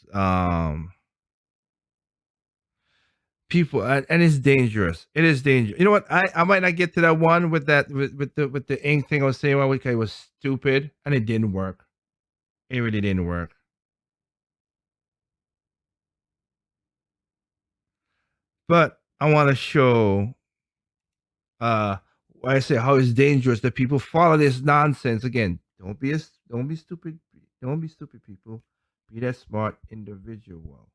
people and it's dangerous. It is dangerous. You know what? I might not get to that one with that with the ink thing I was saying. Well, it was stupid and it didn't work. It really didn't work. But I want to show why I say how it's dangerous that people follow this nonsense. Again, don't be stupid. Don't be stupid, people. Be that smart individual.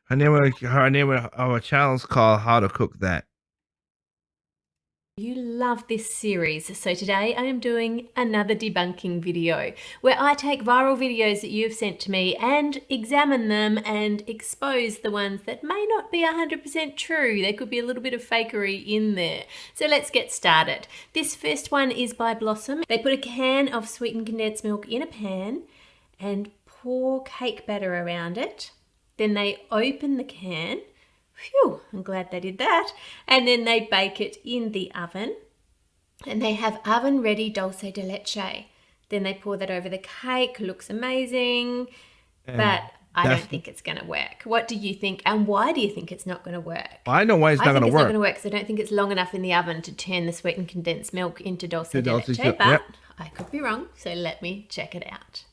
Her name of our channel's called How to Cook That. You love this series, so today I am doing another debunking video where I take viral videos that you've sent to me and examine them and expose the ones that may not be 100% true. There could be a little bit of fakery in there. So let's get started. This first one is by Blossom. They put a can of sweetened condensed milk in a pan and pour cake batter around it. Then they open the can. Phew, I'm glad they did that. And then they bake it in the oven. And they have oven ready dulce de leche. Then they pour that over the cake. Looks amazing. But I don't think it's going to work. What do you think? And why do you think it's not going to work? I know why it's not going to work. I think it's not going to work because I don't think it's long enough in the oven to turn the sweetened condensed milk into dulce de leche. But I could be wrong, so let me check it out.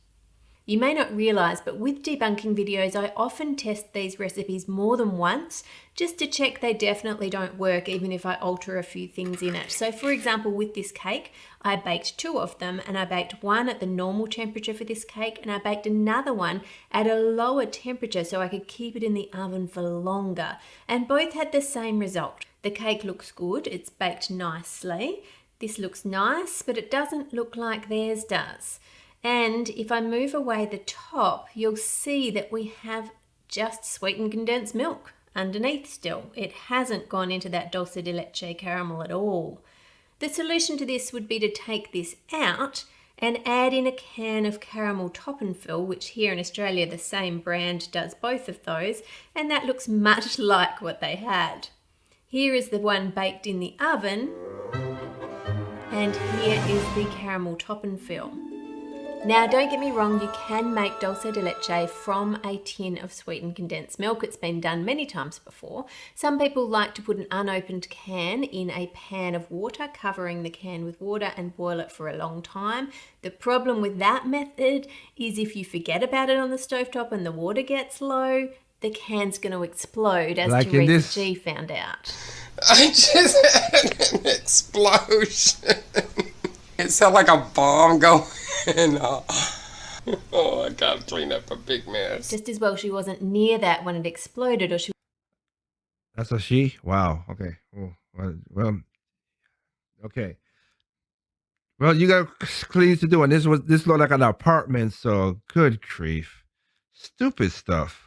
You may not realise, but with debunking videos, I often test these recipes more than once just to check they definitely don't work, even if I alter a few things in it. So for example, with this cake, I baked 2 of them, and I baked one at the normal temperature for this cake, and I baked another one at a lower temperature so I could keep it in the oven for longer. And both had the same result. The cake looks good, it's baked nicely. This looks nice, but it doesn't look like theirs does. And if I move away the top, you'll see that we have just sweetened condensed milk underneath still. It hasn't gone into that dulce de leche caramel at all. The solution to this would be to take this out and add in a can of caramel top and fill, which here in Australia the same brand does both of those, and that looks much like what they had. Here is the one baked in the oven, and here is the caramel top and fill. Now, don't get me wrong, you can make dulce de leche from a tin of sweetened condensed milk. It's been done many times before. Some people like to put an unopened can in a pan of water, covering the can with water and boil it for a long time. The problem with that method is if you forget about it on the stovetop and the water gets low, the can's going to explode, as like Teresa G found out. I just had an explosion. It sounded like a bomb going off. Oh, I gotta clean up a big mess. Just as well she wasn't near that when it exploded, or she... That's a she? Wow. Okay. Oh, well, okay. Well, you got clean to do, and this looked like an apartment, so good grief. Stupid stuff.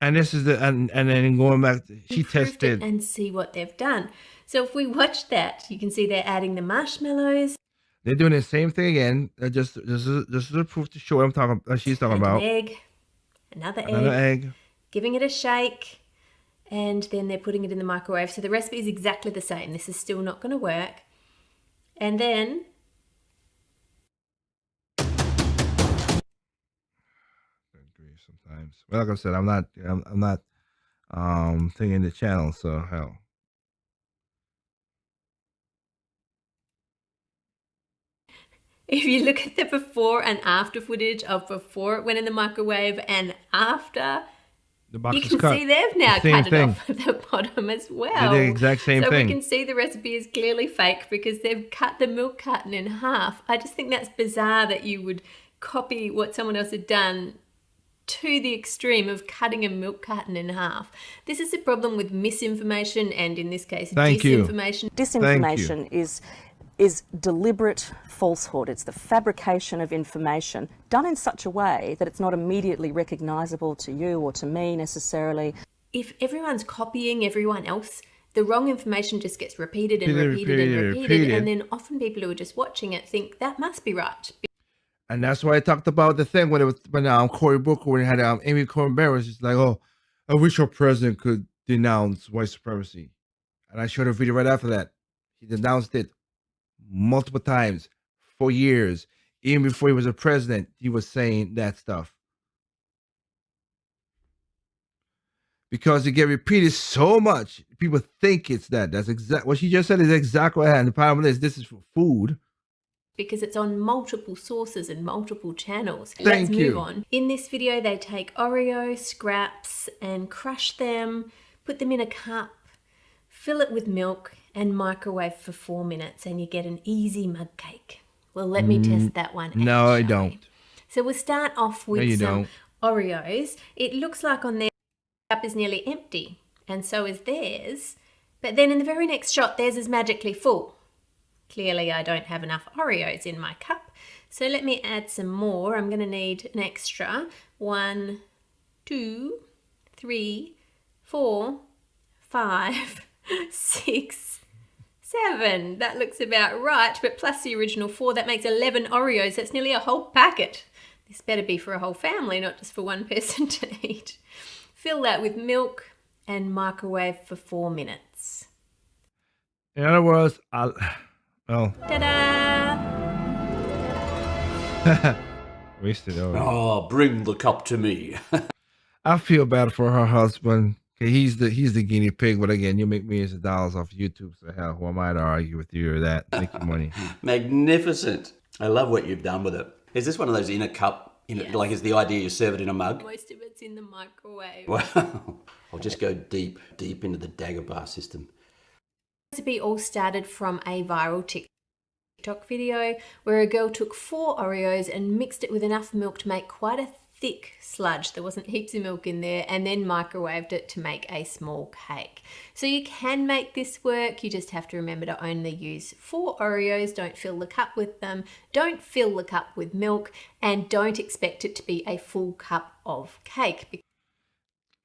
And this is and then going back, she tested and see what they've done. So if we watch that, you can see they're adding the marshmallows. They're doing the same thing again. Just this is a proof to show what I'm talking. She's talking about. An egg, another egg, giving it a shake, and then they're putting it in the microwave. So the recipe is exactly the same. This is still not going to work. And then sometimes. Well, like I said, I'm not thinking the channel, so hell. If you look at the before and after footage of before it went in the microwave and after, the box you is can cut. see they've now cut it off at the bottom as well. They're the exact same thing. So we can see the recipe is clearly fake because they've cut the milk carton in half. I just think that's bizarre that you would copy what someone else had done to the extreme of cutting a milk carton in half. This is a problem with misinformation and in this case disinformation. Disinformation is deliberate falsehood. It's the fabrication of information done in such a way that it's not immediately recognisable to you or to me necessarily. If everyone's copying everyone else, the wrong information just gets repeated and repeated, and then often people who are just watching it think that must be right. And that's why I talked about the thing when Cory Booker, when it had Amy Coney Barrett, was just like, oh, I wish our president could denounce white supremacy. And I showed a video right after that. He denounced it multiple times for years. Even before he was a president, he was saying that stuff. because it get repeated so much. People think it's that. That's exact what she just said is exactly what happened. The problem is this is for food. Because it's on multiple sources and multiple channels. Thank Let's move you. on. In this video, they take Oreo scraps and crush them, put them in a cup, fill it with milk, and microwave for 4 minutes, and you get an easy mug cake. Well, let me test that one out. No, I don't. So we'll start off with you some don't. Oreos. It looks like on their cup is nearly empty, and so is theirs. But then in the very next shot, theirs is magically full. Clearly, I don't have enough Oreos in my cup. So let me add some more. I'm going to need an extra 1, 2, 3, 4, 5, 6, 7. That looks about right, but plus the original 4, that makes 11 Oreos. That's nearly a whole packet. This better be for a whole family, not just for one person to eat. Fill that with milk and microwave for 4 minutes. In other words, well, Ta-da! wasted Oreo. Oh, bring the cup to me. I feel bad for her husband. Okay, he's the guinea pig, but again, you make millions of dollars off YouTube, so hell, who am I to argue with you or that? Make your money. Magnificent. I love what you've done with it. Is this one of those in a cup? Yes. Like, is the idea you serve it in a mug? Most of it's in the microwave. Wow. I'll just go deep into the Dagobah system. The recipe all started from a viral TikTok video where a girl took 4 Oreos and mixed it with enough milk to make quite a thick sludge. There wasn't heaps of milk in there, and then microwaved it to make a small cake. So you can make this work. You just have to remember to only use 4 Oreos. Don't fill the cup with them. Don't fill the cup with milk, and don't expect it to be a full cup of cake.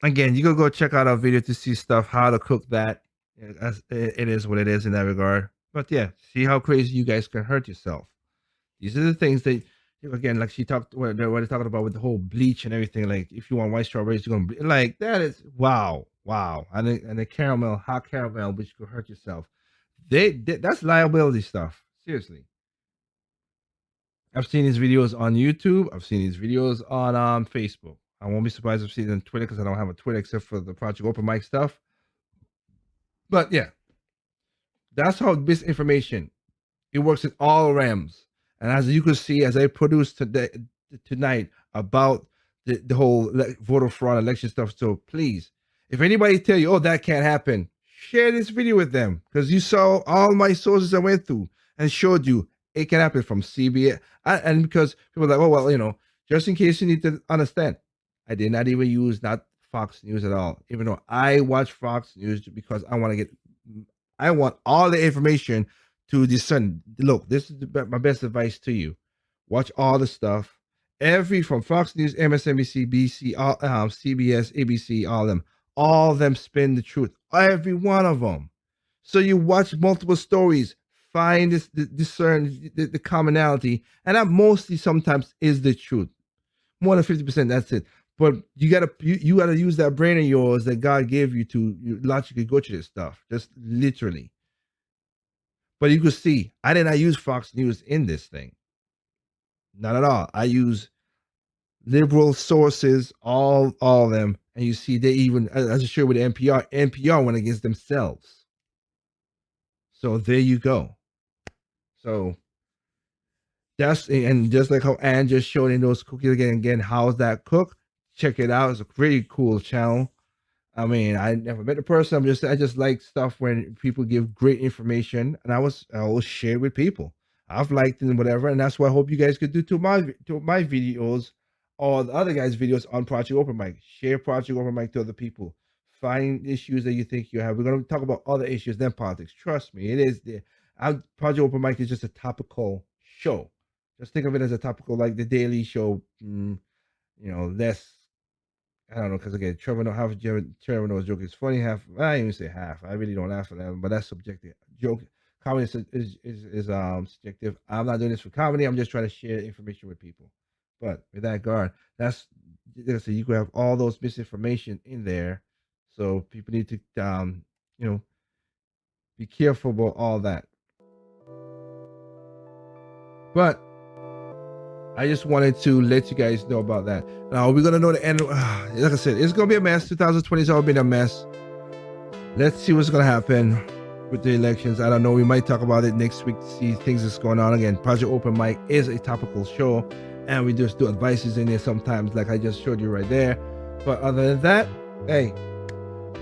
Again, you can go check out our video to see stuff, how to cook that. It is what it is in that regard. But yeah, see how crazy you guys can hurt yourself. These are the things that, again, like she talked, what they're talking about with the whole bleach and everything. Like, if you want white strawberries, you're gonna like that is wow. And the caramel, hot caramel, which could hurt yourself. That's liability stuff. Seriously. I've seen these videos on YouTube. I've seen these videos on Facebook. I won't be surprised if I've seen it on Twitter because I don't have a Twitter except for the Project Open Mic stuff. But yeah, that's how misinformation. It works in all realms. And as you can see, as I produced tonight about the whole voter fraud election stuff. So please, if anybody tell you, oh, that can't happen, share this video with them, because you saw all my sources I went through and showed you it can happen from CBS. And because people are like, oh, well, just in case you need to understand, I did not even use not Fox News at all, even though I watch Fox News because I want all the information to discern. Look, this is my best advice to you. Watch all the stuff. From Fox News, MSNBC, BC, CBS, ABC, all of them spin the truth. Every one of them. So you watch multiple stories, find discern the commonality, and that mostly sometimes is the truth. More than 50%, that's it. But you gotta use that brain of yours that God gave you to logically go through this stuff. Just literally. But you can see, I did not use Fox News in this thing. Not at all. I use liberal sources, all of them. And you see, they even, as I showed with NPR went against themselves. So there you go. So just like how Ann just showed in those cookies again, how's that cook? Check it out. It's a pretty cool channel. I mean, I never met the person. I just like stuff when people give great information, and I will share with people. I've liked it and whatever, and that's what I hope you guys could do to my videos or the other guys' videos on Project Open Mic. Share Project Open Mic to other people. Find issues that you think you have. We're going to talk about other issues than politics. Trust me, it is there. Project Open Mic is just a topical show. Just think of it as a topical, like the Daily Show. Less. I don't know, because again, Trevor Noah's joke is funny. I didn't even say half. I really don't laugh at that, but that's subjective. Comedy is subjective. I'm not doing this for comedy. I'm just trying to share information with people. But with that regard, you could have all those misinformation in there, so people need to be careful about all that. But I just wanted to let you guys know about that. Now we're gonna know the end. Like I said, it's gonna be a mess. 2020 has already been a mess. Let's see what's gonna happen with the elections. I don't know. We might talk about it next week to see things that's going on. Again, Project Open Mic is a topical show, and we just do advices in there sometimes, like I just showed you right there. But other than that, hey,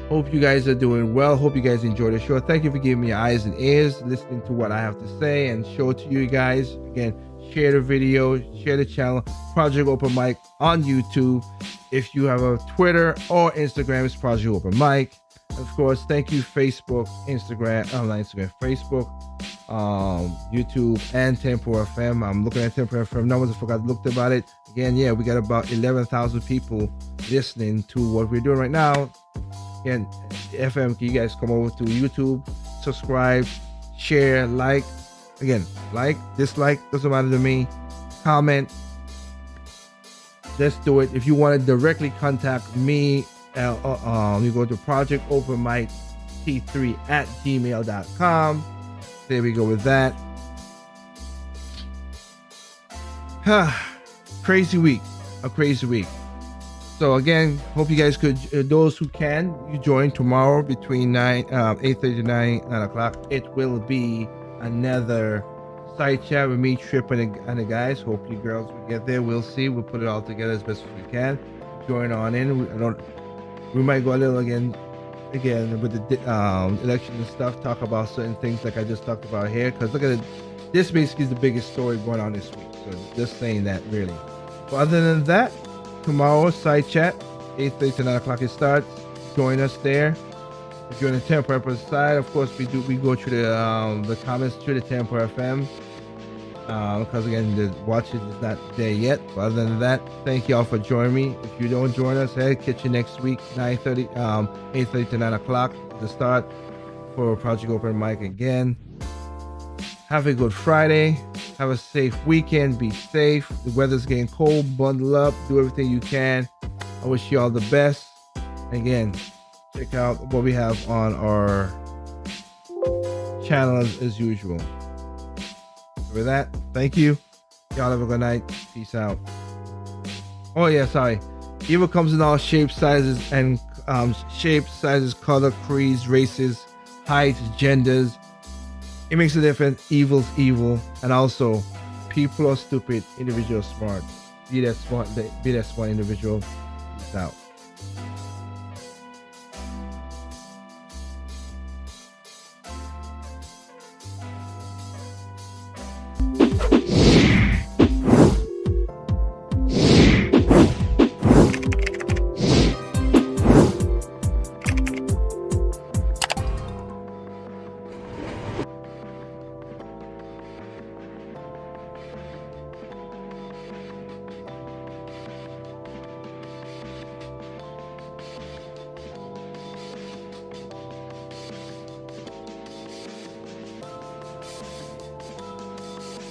hope you guys are doing well. Hope you guys enjoy the show. Thank you for giving me your eyes and ears, listening to what I have to say and show it to you guys. Again, share the video, share the channel, Project Open Mic on YouTube. If you have a Twitter or Instagram, it's Project Open Mic. Of course, thank you Facebook, Instagram, Facebook, YouTube, and Tempo FM. I'm looking at Tempo FM numbers. I forgot to look about it. Again, yeah, we got about 11,000 people listening to what we're doing right now. Again, FM, can you guys come over to YouTube, subscribe, share, like. Again, like, dislike, doesn't matter to me. Comment. Let's do it. If you want to directly contact me, you go to Project Open Mic T3@gmail.com. There we go with that. Crazy week. A crazy week. So again, hope you guys could, those who can, you join tomorrow between 8:30 to 9 o'clock. It will be another side chat with me, Trip, and the guys. Hope you girls will get there. We'll see. We'll put it all together as best as we can. Join on in. We might go a little again with the election and stuff. Talk about certain things like I just talked about here. Because look at it. This basically is the biggest story going on this week. So just saying that really. But other than that, tomorrow side chat, 8:30 to 9 o'clock it starts. Join us there. If you're on the Tempo FM side, of course we go through the comments through the Tempo FM. Because again, the watch it is not there yet. But other than that, thank y'all for joining me. If you don't join us, hey, catch you next week, 8:30 to 9 o'clock to start for Project Open Mic again. Have a good Friday. Have a safe weekend. Be safe. The weather's getting cold. Bundle up. Do everything you can. I wish you all the best. Again, check out what we have on our channel as usual. With that, thank you. Y'all have a good night. Peace out. Oh yeah, sorry. Evil comes in all shapes, sizes, and color, creeds, races, heights, genders. It makes a difference. Evil's evil, and also people are stupid, individuals smart. Be that smart individual. Peace out.